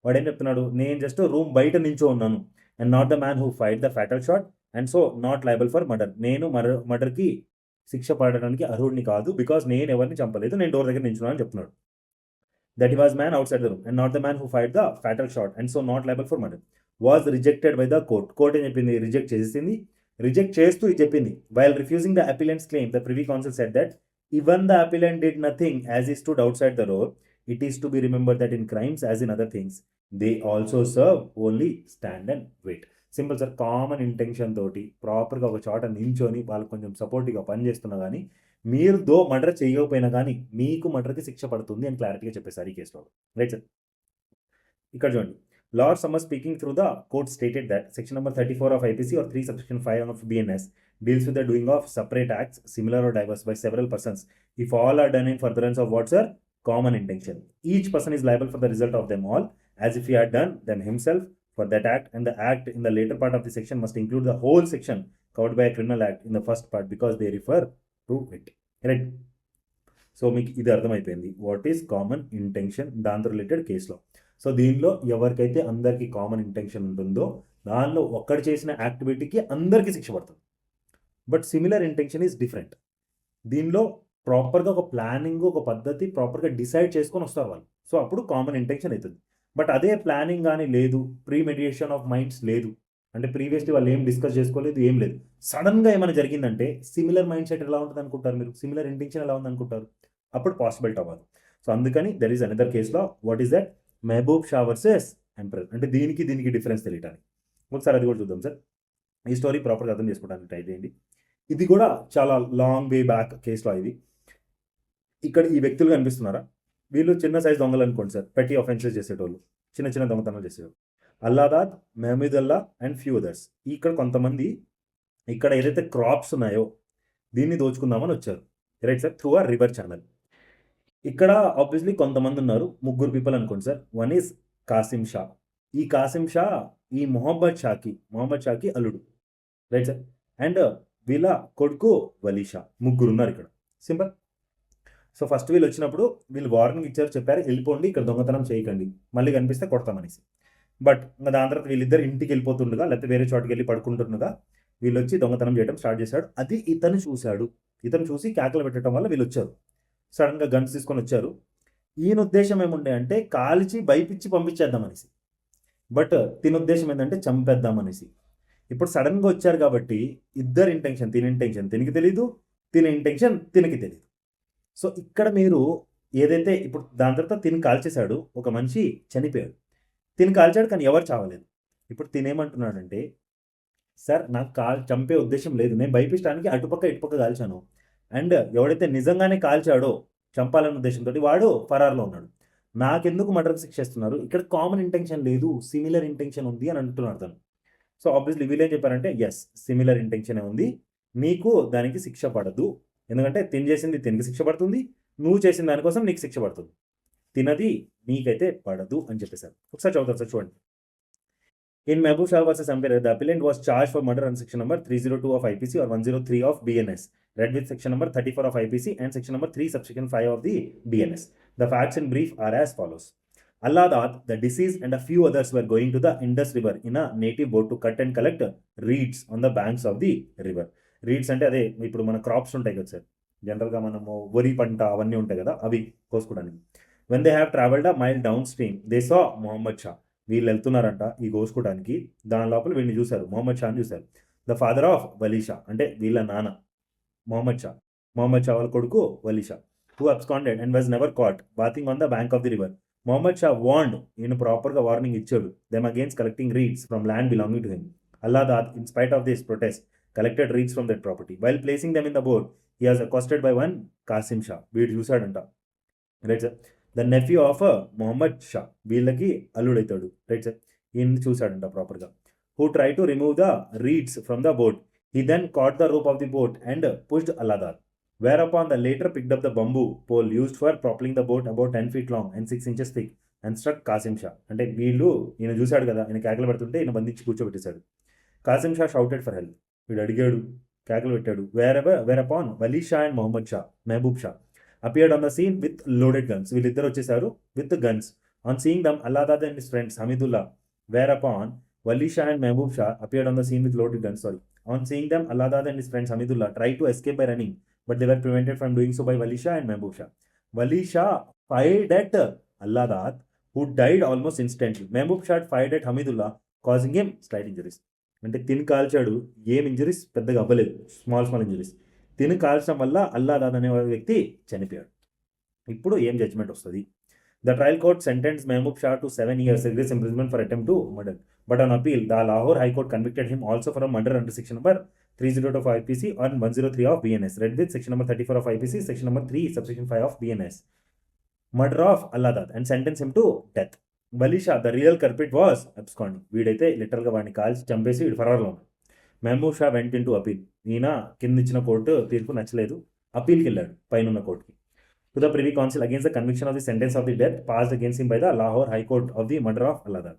వాడేం చెప్తున్నాడు, నేను just room బయట నించో ఉన్నాను, and not the man who fight the fatal shot, and so not liable for murder. నేను మర్డర్కి శిక్ష పడడానికి అర్హుడిని కాదు, బికాస్ నేను ఎవరిని చంపలేదు, నేను డోర్ దగ్గర నించున్నాను అని చెప్తున్నాడు. That he was man outside the room and not the man who fight the fatal shot, and so not liable for murder. Was rejected by the court. Court ఏం చెప్పింది, రిజెక్ట్ చేసింది. Reject చేస్తూ ఇది చెప్పింది, while refusing the appellants claim the privy council said that even the appellant did nothing as he stood outside the door, it is to be remembered that in crimes as in other things they also serve only stand and wait. Simple sir, common intention తోటి ప్రాపర్గా ఒక చోట నించొని వాళ్ళకి కొంచెం సపోర్టివ్గా పనిచేస్తున్నా కానీ మీరు మర్డర్ చేయకపోయినా కానీ మీకు మర్డర్కి శిక్ష పడుతుంది అని క్లారిటీగా చెప్పేశారు ఈ కేసులో, రైట్ సార్. ఇక్కడ చూడండి, Lord Summers speaking through the court stated that section number 34 of IPC or 3 subsection 5 of BNS deals with the doing of separate acts similar or diverse by several persons if all are done in furtherance of what, sir? Common intention. Each person is liable for the result of them all as if he had done them himself for that act, and the act in the later part of the section must include the whole section covered by a criminal act in the first part because they refer to it, right? So మీకు ఇది అర్థమైపోయింది what is common intention దాంతో related కేసులో. So దీనిలో ఎవరికైతే అందరికీ common intention ఉంటుందో దానిలో ఒక్కడు చేసిన యాక్టివిటీకి అందరికీ శిక్ష పడుతుంది. But similar intention is different. దీనిలో ప్రాపర్గా ఒక ప్లానింగ్, ఒక పద్ధతి ప్రాపర్గా డిసైడ్ చేసుకొని వస్తారు వాళ్ళు, సో అప్పుడు కామన్ ఇంటెన్షన్ అవుతుంది. బట్ అదే ప్లానింగ్ కానీ లేదు, ప్రీమెడియేషన్ ఆఫ్ మైండ్స్ లేదు, అంటే ప్రీవియస్లీ వాళ్ళు ఏం డిస్కస్ చేసుకోలేదు, ఏం లేదు, సడన్గా ఏమైనా జరిగిందంటే సిమిలర్ మైండ్ సెట్ ఎలా ఉంటుంది అనుకుంటారు మీరు, సిమిలర్ ఇంటెన్షన్ ఎలా ఉంది అనుకుంటారు, అప్పుడు పాసిబిలిటీ అవ్వదు. సో అందుకని దెర్ ఈస్ అనదర్ కేసులో what is that, Mahboob Shah versus emperor. అంటే దీనికి డిఫరెన్స్ తెలియటానికి ఒకసారి అది కూడా చూద్దాం సార్. ఈ స్టోరీ ప్రాపర్గా అర్థం చేసుకోవడానికి ట్రై చేయండి. ఇది కూడా చాలా లాంగ్ వే బ్యాక్ కేసులో. ఇది ఇక్కడ ఈ వ్యక్తులు కనిపిస్తున్నారా, వీళ్ళు చిన్న సైజ్ దొంగలు అనుకోండి సార్, పెట్టి ఆఫెన్సెస్ చేసేటోళ్ళు, చిన్న చిన్న దొంగతనాలు చేసేవాళ్ళు. Allahdad, Mehmoodullah and few others. ఇక్కడ కొంతమంది ఇక్కడ ఏదైతే క్రాప్స్ ఉన్నాయో దీన్ని దోచుకుందామని వచ్చారు, రైట్ సార్, త్రూ ఆ రివర్ ఛానల్. ఇక్కడ ఆబ్వియస్లీ కొంతమంది ఉన్నారు, 3 పీపుల్ అనుకోండి sir. One is Kasim Shah. ఈ కాసిం షా ఈ మొహమ్మద్ షాకి అల్లుడు, రైట్ సార్. అండ్ వీళ్ళ కొడుకు వలీ షా. 3 ఉన్నారు ఇక్కడ, సింపుల్. సో ఫస్ట్ వీళ్ళు వచ్చినప్పుడు వీళ్ళు వార్నింగ్ ఇచ్చారు, చెప్పారు వెళ్ళిపోండి, ఇక్కడ దొంగతనం చేయకండి, మళ్ళీ కనిపిస్తే కొడతామనేసి. బట్ ఇంకా దాని తర్వాత వీళ్ళిద్దరు ఇంటికి వెళ్ళిపోతుండగా లేకపోతే వేరే చోటుకి వెళ్ళి పడుకుంటుండగా వీళ్ళు వచ్చి దొంగతనం చేయడం స్టార్ట్ చేశాడు. అది ఇతను చూశాడు. ఇతను చూసి కేకలు పెట్టడం వల్ల వీళ్ళు వచ్చారు, సడన్గా గన్స్ తీసుకొని వచ్చారు. ఈయన ఉద్దేశం ఏముండే అంటే కాల్చి భయపిచ్చి పంపించేద్దామనేసి, బట్ తిన ఉద్దేశం ఏంటంటే చంపేద్దామనేసి. ఇప్పుడు సడన్గా వచ్చారు కాబట్టి ఇద్దరు ఇంటెన్షన్, తిన ఇంటెన్షన్ తినికి తెలీదు, తిన ఇంటెన్షన్ తినకి తెలీదు. సో ఇక్కడ మీరు ఏదైతే ఇప్పుడు దాని తర్వాత తిని కాల్చేశాడు, ఒక మనిషి చనిపోయాడు, తిని కాల్చాడు కానీ ఎవరు చావలేదు. ఇప్పుడు తినేమంటున్నాడంటే సార్ నాకు చంపే ఉద్దేశం లేదు, నేను భయపించడానికి అటుపక్క ఇటుపక్క కాల్చాను, అండ్ ఎవడైతే నిజంగానే కాల్చాడో చంపాలన్న ఉద్దేశంతో వాడు ఫరార్లో ఉన్నాడు, నాకెందుకు మర్డర్కి శిక్ష ఇస్తున్నారు, ఇక్కడ కామన్ ఇంటెన్షన్ లేదు సిమిలర్ ఇంటెన్షన్ ఉంది అని అంటున్నాడు తను. సో ఆబ్వియస్లీ వీళ్ళు ఏం చెప్పారంటే ఎస్ సిమిలర్ ఇంటెన్షన్ ఉంది, నీకు దానికి శిక్ష పడదు, ఎందుకంటే తిని చేసింది తినికి శిక్ష పడుతుంది, నువ్వు చేసిన దానికోసం నీకు శిక్ష పడుతుంది, తినది నీకైతే పడదు అని చెప్పేశారు. ఒకసారి చదువుతారు సార్, చూడండి. In Mehboob Shah versus Emperor, the appellant was charged for murder under section number 302 of IPC or 103 of BNS, read with section number 34 of IPC and section number 3 subsection 5 of the BNS. The facts in brief are as follows. Alladad, the deceased and a few others were going to the Indus River in a native boat to cut and collect reeds on the banks of the river. Reeds అంటే అదే ఇప్పుడు మన crops ఉంటాయి కదా sir, జనరల్గా మనము వరి పంట అవన్నీ ఉంటాయి కదా, అవి కోసుకోవడానికి. When they have traveled a mile downstream, they saw Muhammad Shah. వీళ్ళు వెళ్తున్నారంట ఈ కోసుకోవడానికి, దాని లోపల వీళ్ళని చూశారు, మొహమ్మద్ షాని చూశారు. The father of Wali Shah, అంటే వీళ్ళ నాన్న మొహమ్మద్ షా వాళ్ళ కొడుకు Wali Shah, who absconded and was never caught bathing on the bank of the river. Mohammad Shah warned, ఈయన ప్రాపర్గా వార్నింగ్ ఇచ్చాడు, them against collecting reeds from land belonging to him. Allahdad, in spite of this protest, collected reeds from that property. While placing them in the boat, he was accosted by one Qasim Shah. వీడు చూశాడంట, right sir. The nephew of Mohammad Shah, వీళ్ళకి అల్లుడైతాడు, right sir. ఈయన చూశాడంట ప్రాపర్గా. Who try to remove the reeds from the boat, he then caught the rope of the boat and pushed Aladar, whereupon the later picked up the bamboo pole used for propelling the boat about 10 feet long and 6 inches thick and struck Qasim Shah. అంటే వీళ్ళు ఈయన చూశాడు కదా, ఈయన కేకలు పెడుతుంటే ఈయన బంధించి కూర్చోబెట్టేశాడు. Kasim Shah shouted for help, వీడు అడిగాడు, కేకలు పెట్టాడు. Whereupon Wali Shah and Mohammad Shah, Mahboob Shah appeared on the scene with loaded guns. వీళ్ళిద్దరు వచ్చేసారు with guns. On seeing them, Aladad and his friends Hamidullah, whereupon Wali Shah and Mehboob Shah appeared on the scene with loaded guns. On seeing them, Aladad and his friends Hamidullah tried to escape by running, but they were prevented from doing so by Wali Shah and Mehboob Shah. Wali Shah fired at Aladad, who died almost instantly. Mehboob Shah fired at Hamidullah, causing him slight injuries. అంటే తిని కాల్చాడు, ఏం injuries పెద్దగా అవ్వలేదు, small injuries. తిని కాల్చడం వల్ల అల్లాదాద్ అనే వ్యక్తి చనిపోయాడు. ఇప్పుడు ఏం జడ్జ్మెంట్ వస్తుంది? The trial court sentence Mahboob Shah to 7 years rigorous imprisonment for attempt to murder. But on appeal, the Lahore High Court convicted him also for a murder under section number 302 of IPC or 103 of BNS, read with section number 34 of IPC, section number 3, subsection 5 of BNS. Murder of Aladad and sentence him to death. Wali Shah, the real culprit, was absconding. వీడైతే లిటరల్గా వాడిని కాల్చి చంపేసి వీడు ఫరార్లో ఉన్నాడు. మహబూబ్ షా వెంట into appeal. ఈయన కింద ఇచ్చిన కోర్టు తీర్పు నచ్చలేదు, అపీల్కి వెళ్ళాడు పైన కోర్టుకి. To the privy council against the conviction of the sentence of the death passed against him by the Lahore high court of the murder of Allahdad.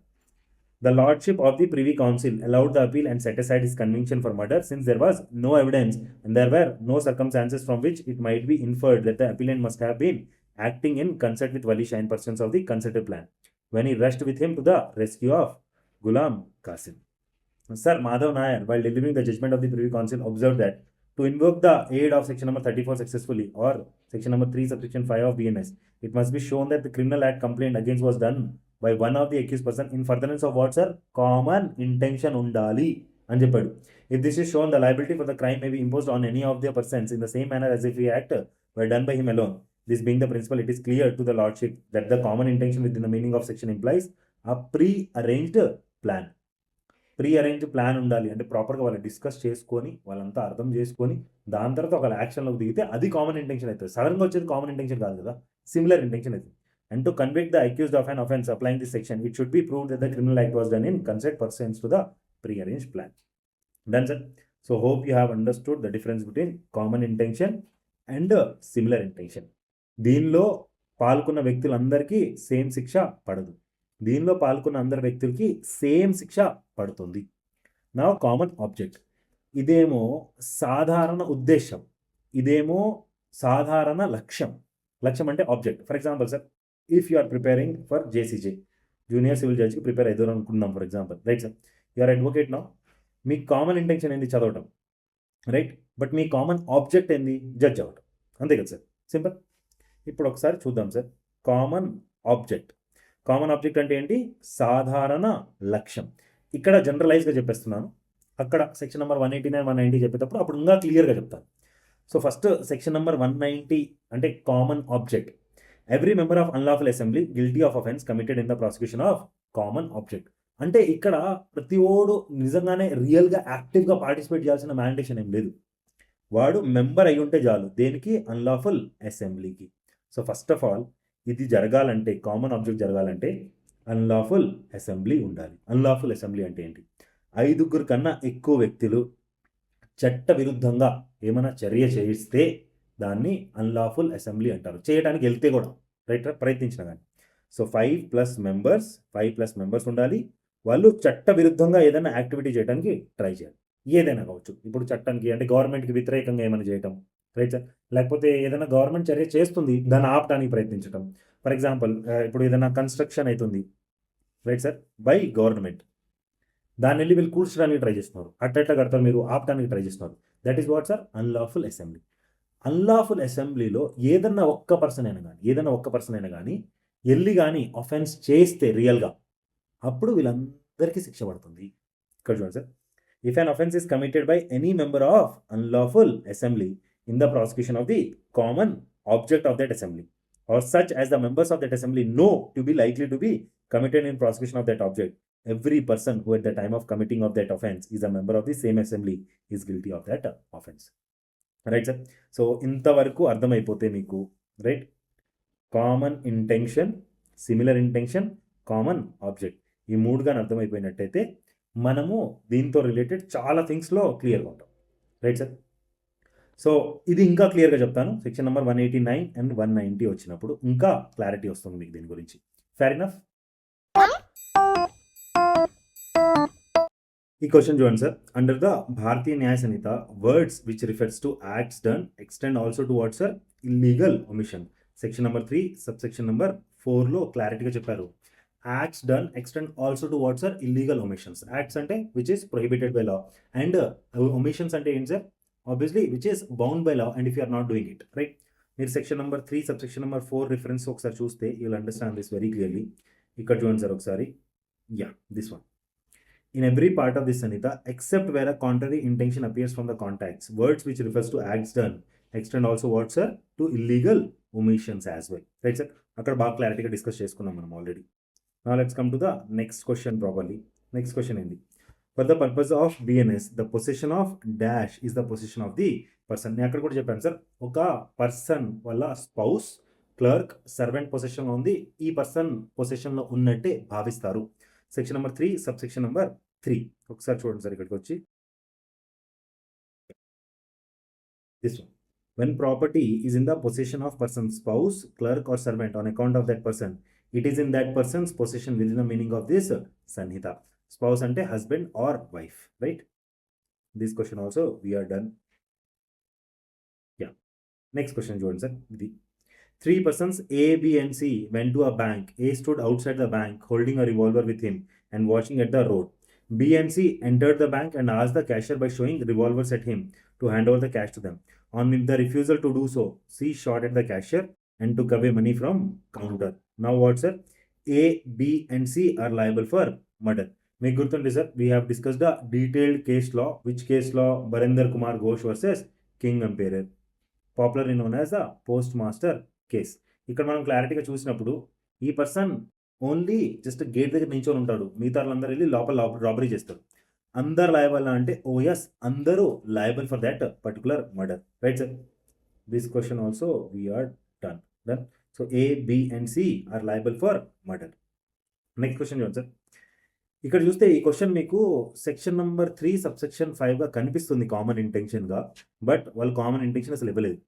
The Lordship of the Privy Council allowed the appeal and set aside his conviction for murder, since there was no evidence and there were no circumstances from which it might be inferred that the appellant must have been acting in concert with Wali Shah in pursuance of the concerted plan when he rushed with him to the rescue of Ghulam Qasim. Sir Madhav Nair, while delivering the judgment of the Privy Council, observed that to invoke the aid of section number 34 successfully or section number 3 subsection 5 of BNS, it must be shown that the criminal act complained against was done by one of the accused person in furtherance of what, sir? Common intention undali అని చెప్పాడు. If this is shown, the liability for the crime may be imposed on any of the persons in the same manner as if the act were done by him alone. This being the principle, it is clear to the Lordship that the common intention within the meaning of section implies a pre-arranged plan. Pre-arrange plan ఉండాలి అంటే ప్రాపర్గా వాళ్ళు discuss చేసుకొని వాళ్ళంతా అర్థం చేసుకొని దాని తర్వాత ఒక యాక్షన్లోకి దిగితే అది కామన్ ఇంటెన్షన్ అవుతుంది. సడన్గా వచ్చేది కామన్ ఇంటెన్షన్ కాదు కదా, సిమిలర్ ఇంటెన్షన్ అవుతుంది. And to convict the accused of an offense applying this section, it should be proved that the criminal act was done in concert pursuant to the pre-arranged plan. Done, sir? So hope you have understood the difference between common intention and similar intention. దీనిలో పాల్గొన్న వ్యక్తులందరికీ same శిక్ష పడదు, దీనిలో పాల్గొన్న అందరి వ్యక్తులకి same శిక్ష పడుతుంది. నా కామన్ ఆబ్జెక్ట్, ఇదేమో సాధారణ ఉద్దేశం, ఇదేమో సాధారణ లక్ష్యం. లక్ష్యం అంటే object. For example sir, if you are preparing for JCJ, junior civil జడ్జ్కి ప్రిపేర్ అవుతారు అనుకుందాం for example, right sir. You are advocate now. మీ కామన్ ఇంటెన్షన్ ఏంది? చదవటం, రైట్. బట్ మీ కామన్ ఆబ్జెక్ట్ ఏంది? జడ్జ్ అవ్వటం, అంతే కదా సార్, సింపుల్. ఇప్పుడు ఒకసారి చూద్దాం sir, common object. Common object అంటే ఏంటి? సాధారణ లక్ష్యం. ఇక్కడ జనరలైజ్గా చెప్పేస్తున్నాను, అక్కడ సెక్షన్ నెంబర్ 189, 190 చెప్పేటప్పుడు అప్పుడు ఇంకా క్లియర్గా చెప్తాను. సో ఫస్ట్ సెక్షన్ నెంబర్ 190 అంటే common object. Every member of unlawful assembly guilty of offence committed in the prosecution of common object. అంటే ఇక్కడ ప్రతి ఓడు నిజంగానే రియల్గా యాక్టివ్గా పార్టిసిపేట్ చేయాల్సిన మ్యాండేషన్ ఏం లేదు, వాడు మెంబర్ అయి ఉంటే చాలు. దేనికి? అన్లాఫుల్ అసెంబ్లీకి. సో ఫస్ట్ ఆఫ్ ఆల్ ఇది జరగాలంటే, కామన్ ఆబ్జెక్ట్ జరగాలంటే అన్లాఫుల్ అసెంబ్లీ ఉండాలి. అన్లాఫుల్ అసెంబ్లీ అంటే ఏంటి? 5 కన్నా ఎక్కువ వ్యక్తులు చట్ట విరుద్ధంగా ఏమైనా చర్య చేయిస్తే దాన్ని అన్లాఫుల్ అసెంబ్లీ అంటారు. చేయడానికి వెళ్తే కూడా, రైట్, ప్రయత్నించిన కానీ. సో 5+ మెంబర్స్ ఉండాలి. వాళ్ళు చట్ట విరుద్ధంగా ఏదైనా యాక్టివిటీ చేయడానికి ట్రై చేయాలి. ఏదైనా కావచ్చు. ఇప్పుడు చట్టానికి అంటే గవర్నమెంట్కి వ్యతిరేకంగా ఏమైనా చేయటం, రైట్ సార్. లేకపోతే ఏదైనా గవర్నమెంట్ చర్య చేస్తుంది, దాన్ని ఆపడానికి ప్రయత్నించడం. ఫర్ ఎగ్జాంపుల్, ఇప్పుడు ఏదైనా కన్స్ట్రక్షన్ అవుతుంది, రైట్ సార్, బై గవర్నమెంట్, దాన్ని వెళ్ళి వీళ్ళు కూర్చడానికి ట్రై చేస్తున్నారు. అట్లా కడతారు, మీరు ఆపడానికి ట్రై చేస్తున్నారు. That is what sir? Unlawful assembly. Unlawful అసెంబ్లీలో ఏదన్నా ఒక్క పర్సన్ అయినా కానీ వెళ్ళి కానీ అఫెన్స్ చేస్తే రియల్గా, అప్పుడు వీళ్ళందరికీ శిక్ష పడుతుంది. ఇక్కడ చూడండి sir, if an offence is committed by any member of unlawful assembly in the prosecution of the common object of that assembly, or such as the members of that assembly know to be likely to be committed in prosecution of that object, every person who at the time of committing of that offense is a member of the same assembly is guilty of that offense. Right sir? So ఇంతవరకు అర్థమైపోతే మీకు, right, common intention, similar intention, common object. ఈ మూడు కానీ అర్థమైపోయినట్టయితే మనము దీంతో related చాలా థింగ్స్లో క్లియర్గా ఉంటాం. Right sir. సో ఇది ఇంకా క్లియర్గా చెప్తాను సెక్షన్ నెంబర్ 189 అండ్ 190 వచ్చినప్పుడు ఇంకా క్లారిటీ వస్తుంది మీకు దీని గురించి. Fair enough. ఈ క్వశ్చన్ చూడండి sir. Under the Bharatiya Nyaya Sanhita words which refers to acts done extend also to words sir illegal omission. Section number 3 subsection number 4లో క్లారిటీగా చెప్పారు. Acts done extend also to words are illegal omissions. Acts అంటే which is prohibited by law, and omissions అంటే ఏంటి sir? Obviously which is bound by law and if you are not doing it. Right. మీరు section number 3 subsection number 4 reference ఒకసారి చూస్తే you will understand this very clearly. ఇక్కడ చూడండి sir ఒకసారి. Yeah, this one. In every part of this sanhita, except where a contrary intention appears from the context, words which refers to acts done extend also words sir to illegal omissions as well. Right sir? అక్కడ బాగా క్లారిటీగా discuss చేసుకున్నాం మనం already. Now let's come to the next question properly. Next question ఏంది? For the purpose of BNS, the possession of dash is the possession of the person. నేను అక్కడ కూడా చెప్పాను సార్, ఒక పర్సన్ వల్ల స్పౌస్, క్లర్క్, సర్వెంట్ పొసెషన్లో ఉంది, ఈ person పొసెషన్లో ఉన్నట్టే భావిస్తారు. సెక్షన్ నెంబర్ 3 సబ్సెక్షన్ నెంబర్ 3 ఒకసారి చూడండి సార్ ఇక్కడికి వచ్చి. This one. When property is in the possession of person's spouse, clerk or servant on account of that person, it is in that person's possession within the meaning of this sanhita. Spouse ante husband or wife, right? This question also we are done. Yeah. Next question చూడండి sir. ఇది 3 persons A, B and C went to a bank. A stood outside the bank holding a revolver with him and watching at the road. B and C entered the bank and asked the cashier by showing revolvers at him to hand over the cash to them. On the refusal to do so, C shot at the cashier and took away money from counter. Now what sir? A, B and C are liable for murder. Make గుర్తుండి sir, we have discussed the detailed case law. Which case law? Barinder Kumar Ghosh versus King Emperor, popularly known as the postmaster case. ఇక్కడ మనం క్లారిటీగా చూసినప్పుడు ఈ person only just gate దగ్గర నించొని ఉంటాడు, మిగతా వాళ్ళందరూ వెళ్ళి లోపల రాబరీ చేస్తారు. అందరు లయబుల్ అంటే ఓ ఎస్, అందరూ liable for that particular murder. Right sir. This question also we are done. So A, B and C are liable for murder. Next question చూడండి సార్. ఇక్కడ చూస్తే ఈ క్వశ్చన్ మీకు సెక్షన్ నెంబర్ 3 సబ్సెక్షన్ 5గా కనిపిస్తుంది common ఇంటెన్షన్గా, but వాళ్ళు common intention అసలు ఇవ్వలేదు.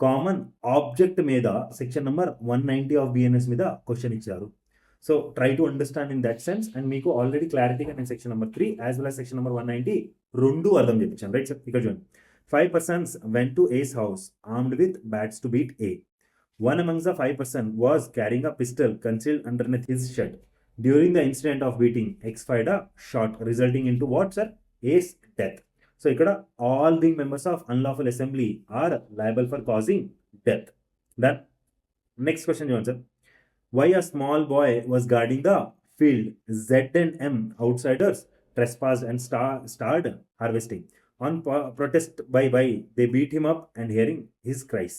Common object మీద సెక్షన్ నెంబర్ 190 ఆఫ్ బిఎన్ఎస్ మీద క్వశ్చన్ ఇచ్చారు. So try to understand in that sense. And మీకు ఆల్రెడీ క్లారిటీగా నేను section number 3 as well as section number 190 రెండు అర్థం చెప్పించాను. Right sir. ఇక్కడ చూడండి. 5 persons went to A's house armed with bats to beat A. One amongst the 5 persons was carrying a pistol concealed underneath his shirt. During the incident of beating, X fired a shot resulting into what sir? A's death. So ఇక్కడ all being members of unlawful assembly are liable for causing death. Done. Next question చూడండి sir. Y a small boy was guarding the field Z and M outsiders trespassed and started harvesting. On protest by Y, they beat him up and hearing his cries.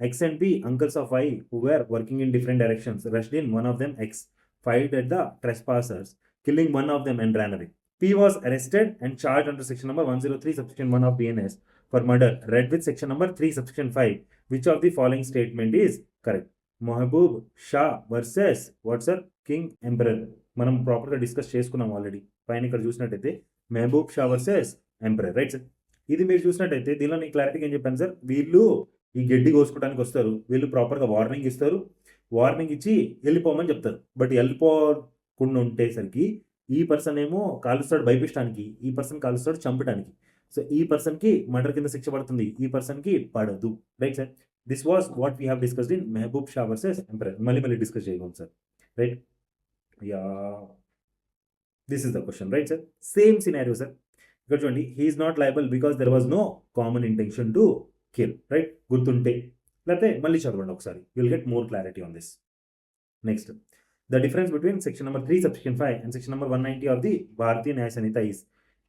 X and P, uncles of Y who were working in different directions, rushed in. One of them, X, fired at the trespassers, killing one of them and ran away. P was arrested and charged under section number 103 subsection 1 of BNS for murder. Read with section number 3 subsection 5. Which of the following statement is correct? Mehboob Shah versus what sir? King Emperor. మనం ప్రాపర్గా discuss చేసుకున్నాం already. పైన ఇక్కడ చూసినట్టయితే Mehboob Shah versus emperor. Right sir. ఇది మీరు చూసినట్టయితే దీనిలో నేను క్లారిటీగా ఏం చెప్పాను సార్, వీళ్ళు ఈ గడ్డి కోసుకోవడానికి వస్తారు, వీళ్ళు ప్రాపర్గా వార్నింగ్ ఇస్తారు, వార్నింగ్ ఇచ్చి వెళ్ళిపోమని చెప్తారు. బట్ వెళ్ళిపోకుండా ఉండేసరికి ఈ పర్సన్ ఏమో కాలుస్తాడు భయపించడానికి, ఈ పర్సన్ కాలుస్తాడు చంపడానికి. సో ఈ పర్సన్కి మర్డర్ కింద శిక్ష పడుతుంది, ఈ పర్సన్కి పడదు. Right sir. This was what we have discussed in Mehboob Shah versus emperor. మళ్ళీ డిస్కస్ చేయగలం sir. Right. Ya, this is the question. Right sir. Same scenario sir. ఇక్కడ చూడండి, he is not liable because there was no common intention to kill. Right. గుర్తుంటే లేకపోతే మళ్ళీ చదవండి ఒకసారి, you will get more clarity on this. Next, the difference between section number 3 subsection 5 and section number 190 of the Bharatiya Nyaya Sanhita is,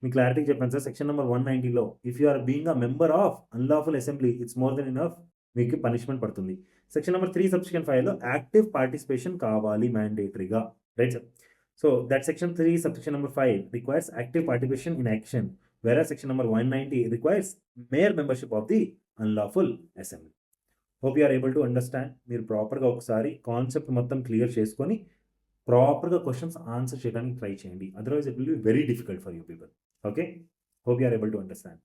మీ clarity చెప్పాను sir. Section number 190లో if you are being a member of unlawful assembly it's more than enough, మీకు punishment పడుతుంది. Section number 3 subsection 5లో active participation కావాలి మ్యాండేటరీగా. Right sir. So that section 3 subsection number 5 requires active participation in action, where section number 190 requires mere membership of the unlawful assembly. Hope you are able to understand. మీరు ప్రాపర్గా ఒకసారి concept మొత్తం clear చేసుకొని ప్రాపర్గా questions answer చేయడానికి try చేయండి. Otherwise it will be very difficult for you people. Okay, hope you are able to understand.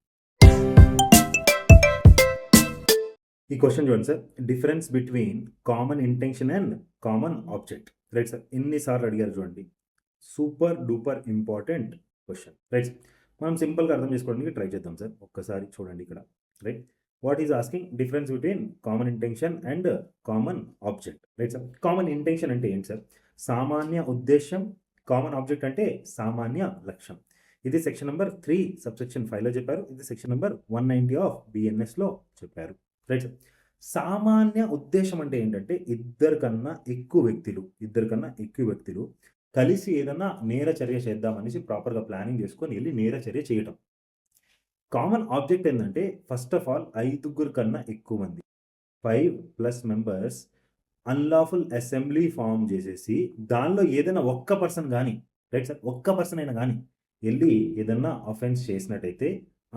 ఈ question చూడండి sir, difference between common intention and common object. Right sir, ఎన్నిసార్లు అడిగారు చూడండి. Super duper important question. Right, మనం సింపుల్గా అర్థం చేసుకోవడానికి try చేద్దాం సార్. ఒక్కసారి చూడండి ఇక్కడ. Right, what is asking difference between common intention and common object. Right sir, common intention అంటే ఏంటి సార్? సామాన్య ఉద్దేశం. కామన్ ఆబ్జెక్ట్ అంటే సామాన్య లక్ష్యం. ఇది సెక్షన్ నెంబర్ 3 సబ్సెక్షన్ 5లో చెప్పారు. ఇది సెక్షన్ నెంబర్ 190 ఆఫ్ బిఎన్ఎస్లో చెప్పారు. రైట్ సార్, సామాన్య ఉద్దేశం అంటే ఏంటంటే ఇద్దరు కన్నా ఎక్కువ వ్యక్తులు కలిసి ఏదన్నా నేర చర్య చేద్దామనేసి ప్రాపర్గా ప్లానింగ్ చేసుకొని వెళ్ళి నేర చర్య చేయటం. కామన్ ఆబ్జెక్ట్ ఏంటంటే ఫస్ట్ ఆఫ్ ఆల్ 5 కన్నా ఎక్కువ మంది, 5+ మెంబర్స్ అన్లాఫుల్ అసెంబ్లీ ఫామ్ చేసేసి దానిలో ఏదైనా ఒక్క పర్సన్ కానీ, రైట్ సార్, ఒక్క పర్సన్ అయినా కానీ వెళ్ళి ఏదన్నా అఫెన్స్ చేసినట్టయితే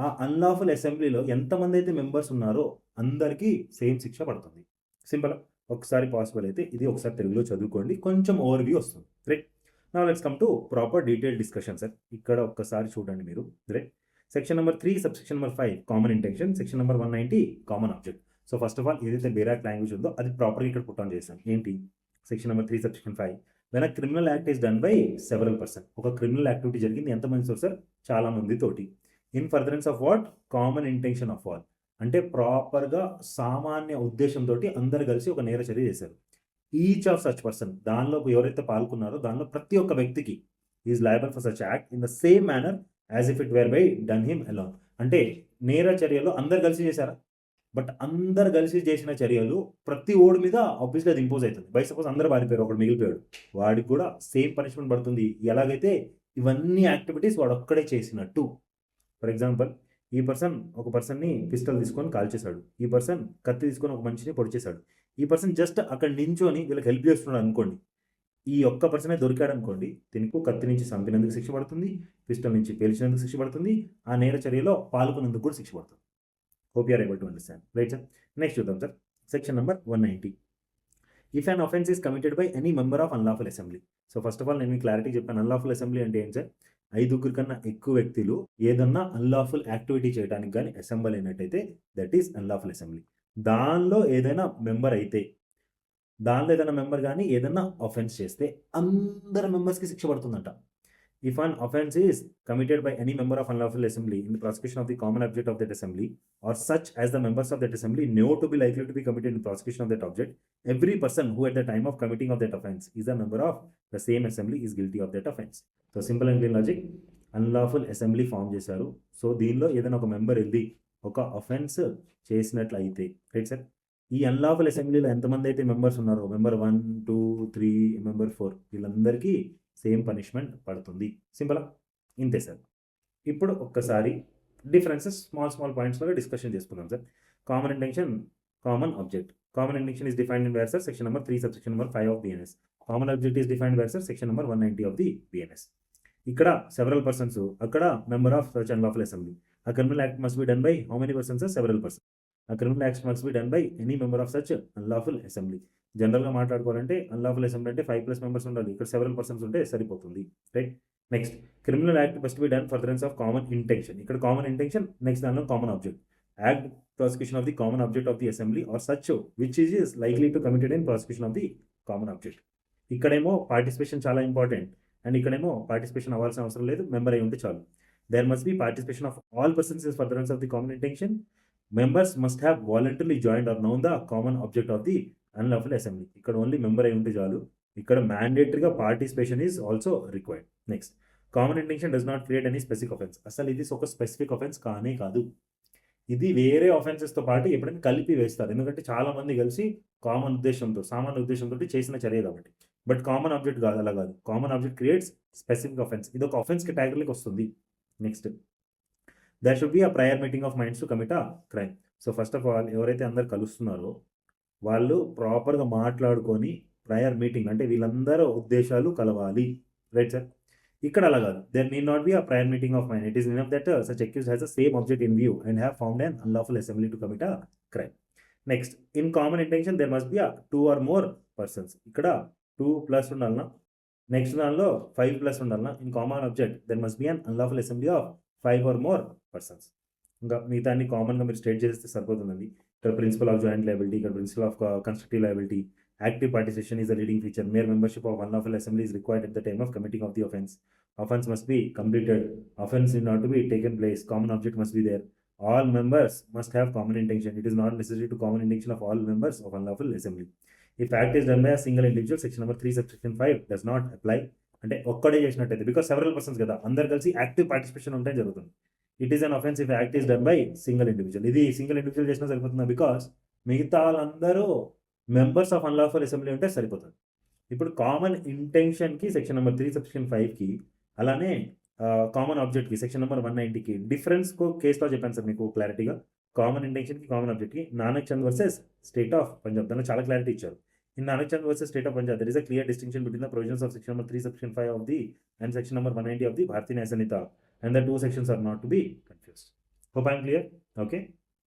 ఆ అన్లాఫుల్ అసెంబ్లీలో ఎంతమంది అయితే మెంబర్స్ ఉన్నారో అందరికీ సేమ్ శిక్ష పడుతుంది. సింపుల్. ఒకసారి పాసిబుల్ అయితే ఇది ఒకసారి తెలుగులో చదువుకోండి, కొంచెం ఓవర్వ్యూ వస్తుంది. Right, now let's come to proper detail discussion sir. ఇక్కడ ఒక్కసారి చూడండి మీరు. Right, section number 3 subsection number 5 common intention, section number 190 common object. So first of all ఏదైతే బేరాక్ లాంగ్వేజ్ ఉందో అది ప్రాపర్గా ఇక్కడ పుట్ ఆన్ చేశాను. ఏంటి? Section number 3 subsection 5, when a criminal act is done by several person. ఒక క్రిమినల్ యాక్టివిటీ జరిగింది ఎంతమంది సార్? చాలా మంది తోటి. In furtherance of what? Common intention of all. అంటే ప్రాపర్గా సామాన్య ఉద్దేశంతో అందరు కలిసి ఒక నేర చర్య చేశారు. ఈచ్ ఆఫ్ సచ్ పర్సన్, దానిలో ఎవరైతే పాల్గొన్నారో దానిలో ప్రతి ఒక్క వ్యక్తికి is liable for such act in the same manner as if it where by done him alone. అంటే నేర చర్యలో అందరు కలిసి చేశారా? బట్ అందరు కలిసి చేసిన చర్యలు ప్రతి ఓడి మీద ఆబ్వియస్లీ అది ఇంపోజ్ అవుతుంది. బై సపోజ్ అందరూ పారిపోయారు, ఒకడు మిగిలిపోయాడు, వాడికి కూడా సేమ్ పనిష్మెంట్ పడుతుంది. ఎలాగైతే ఇవన్నీ యాక్టివిటీస్ వాడు ఒక్కడే చేసినట్టు. ఫర్ ఎగ్జాంపుల్, ఈ పర్సన్ ఒక పర్సన్ని పిస్టల్ తీసుకొని కాల్చేశాడు, ఈ పర్సన్ కత్తి తీసుకొని ఒక మనిషిని పొడిచేశాడు, ఈ పర్సన్ జస్ట్ అక్కడ నించొని వీళ్ళకి హెల్ప్ చేస్తున్నాడు అనుకోండి. ఈ ఒక్క పర్సనే దొరికాడు అనుకోండి, దీనికి కత్తి నుంచి చంపినందుకు శిక్ష పడుతుంది, పిస్టల్ నుంచి పేల్చినందుకు శిక్ష పడుతుంది, ఆ నేర చర్యలో పాల్గొన్నందుకు కూడా శిక్ష పడుతుంది. Hope you are able to understand. Right sir, next చూద్దాం sir. Section number 190, if an offence is committed by any member of unlawful assembly. So first of all నేను మీకు క్లారిటీ చెప్పాను. అన్లాఫుల్ అసెంబ్లీ అంటే ఏంటి సార్? 5 కన్నా ఎక్కువ వ్యక్తులు ఏదన్నా అన్లాఫుల్ యాక్టివిటీ చేయడానికి కానీ అసెంబ్లీ అయినట్టయితే దట్ ఈస్ అన్లాఫుల్ అసెంబ్లీ. దానిలో ఏదైనా మెంబర్ కానీ ఏదన్నా అఫెన్స్ చేస్తే అందరు మెంబర్స్కి శిక్ష పడుతుందంట. If an offence is committed by any member of unlawful assembly in the prosecution of the common object of that assembly, or such as the members of that assembly know to be likely to be committed in prosecution of that object, every person who at the time of committing of that offence is a member of the same assembly is guilty of that offence. So simple and plain logic, unlawful assembly form చేశారు. So దీనిలో ఏదైనా ఒక member వెళ్ళి ఒక offence చేసినట్లయితే, right sir, ఈ unlawful అసెంబ్లీలో ఎంతమంది అయితే మెంబర్స్ ఉన్నారో, మెంబర్ 1, 2, 3, మెంబర్ 4, వీళ్ళందరికీ సేమ్ పనిష్మెంట్ పడుతుంది. సింపులా? ఇంతే సార్. ఇప్పుడు ఒక్కసారి డిఫరెన్సెస్ స్మాల్ పాయింట్స్లో డిస్కషన్ చేసుకుందాం sir. Common intention, common object. Common intention is defined in where sir? Section number 3 subsection number 5 of BNS. Common object is defined where sir? Section number 190 of the BNS. ఇక్కడ several persons, అక్కడ member of such unlawful assembly. A criminal act must be done by how many persons? Several persons. A criminal act must be done by any member of such unlawful assembly. జనరల్గా మాట్లాడుకోవాలంటే unlawful assembly అంటే 5+ members ఉండాలి. ఇక్కడ several persons ఉంటే సరిపోతుంది. Right, next criminal act must be done furtherance of common intention. ఇక్కడ common intention, next దానిలో common object. Act prosecution of the common object of the assembly or such which is likely to committed in prosecution of the common object. ఇక్కడేమో participation చాలా important, and ఇక్కడేమో participation అవ్వాల్సిన అవసరం లేదు, member అయి ఉంటే చాలు. There must be participation of all persons in furtherance of the common intention. Members must have voluntarily joined or known the common object of the unlawful assembly. ఇక్కడ only member అయి ఉంటే చాలు. ఇక్కడ మ్యాండేటరీగా participation is also required. Next, common intention does not create any specific offence. అసలు ఇది ఒక specific offence కానే కాదు. ఇది వేరే అఫెన్సెస్తో పాటు ఎప్పుడైనా కలిపి వేస్తారు. ఎందుకంటే చాలా మంది కలిసి కామన్ ఉద్దేశంతో, సామాన్య ఉద్దేశంతో చేసిన చర్య కాబట్టి. బట్ కామన్ ఆబ్జెక్ట్ కాదు, అలా కాదు. Common object creates specific offence. ఇది ఒక అఫెన్స్ కేటగిరీకి వస్తుంది. Next, there should be a prior meeting of minds to commit a crime. So first of all ఎవరైతే అందరు కలుస్తున్నారో వాళ్ళు ప్రాపర్గా మాట్లాడుకొని ప్రయర్ మీటింగ్ అంటే వీళ్ళందరూ ఉద్దేశాలు కలవాలి. రైట్ సార్, ఇక్కడ అలా కాదు. There need not be a prior meeting of mind. It is enough that such accused has the same object in view and have found an unlawful assembly to commit a crime. Next in common intention there must be 2 or more persons. ఇక్కడ 2 plus ఉండాలన్నా, next దానిలో 5 plus ఉండాలన్నా, in common object there must be an unlawful assembly of 5 or more persons. ఇంకా మిగతా అన్ని కామన్గా మీరు state చేస్తే సరిపోతుందండి. ఇక్కడ ప్రిన్సిపల్ ఆఫ్ జాయింట్ లయబిలిటీ, ఇక్కడ principle of constructive liability, active participation is the leading feature, mere membership of unlawful assembly is required at the time of committing of the offense. Offense must be completed, offense is not to be taken place, common object must be there, all members must have common intention, it is not necessary to common intention of all members of unlawful assembly. If act is done by a single individual, section number 3 subsection 5 does not apply. అంటే ఒక్కడే చేసినట్టయితే, because several persons కదా, అందరు కలిసి active participation ఉంటే జరుగుతుంది. It is an offence if act is done by single individual. ఇది single individual చేసినా సరిపోతుంది, బికాస్ మిగతా వాళ్ళందరూ మెంబర్స్ ఆఫ్ అన్లాఫుల్ అసెంబ్లీ ఉంటే సరిపోతుంది. ఇప్పుడు కామన్ ఇంటెన్షన్కి సెక్షన్ నెంబర్ 3 సెక్షన్ 5కి, అలానే కామన్ ఆబ్జెక్ట్కి సెక్షన్ నెంబర్ 190కి డిఫరెన్స్ కేసులో చెప్పాను సార్ మీకు క్లారిటీగా. కామన్ ఇంటెన్షన్కి కామన్ ఆబ్జెక్ట్కి Nanak Chand versus state of Punjab, దానిలో చాలా క్లారిటీ ఇచ్చారు. In Nanak Chand versus state of Punjab there is a clear distinction between the provisions of section number 3 section 5 of the and section number 190 of the Bharatiya Nyaya Sanhita, and the two sections are not to be confused. Hope I am clear. Okay.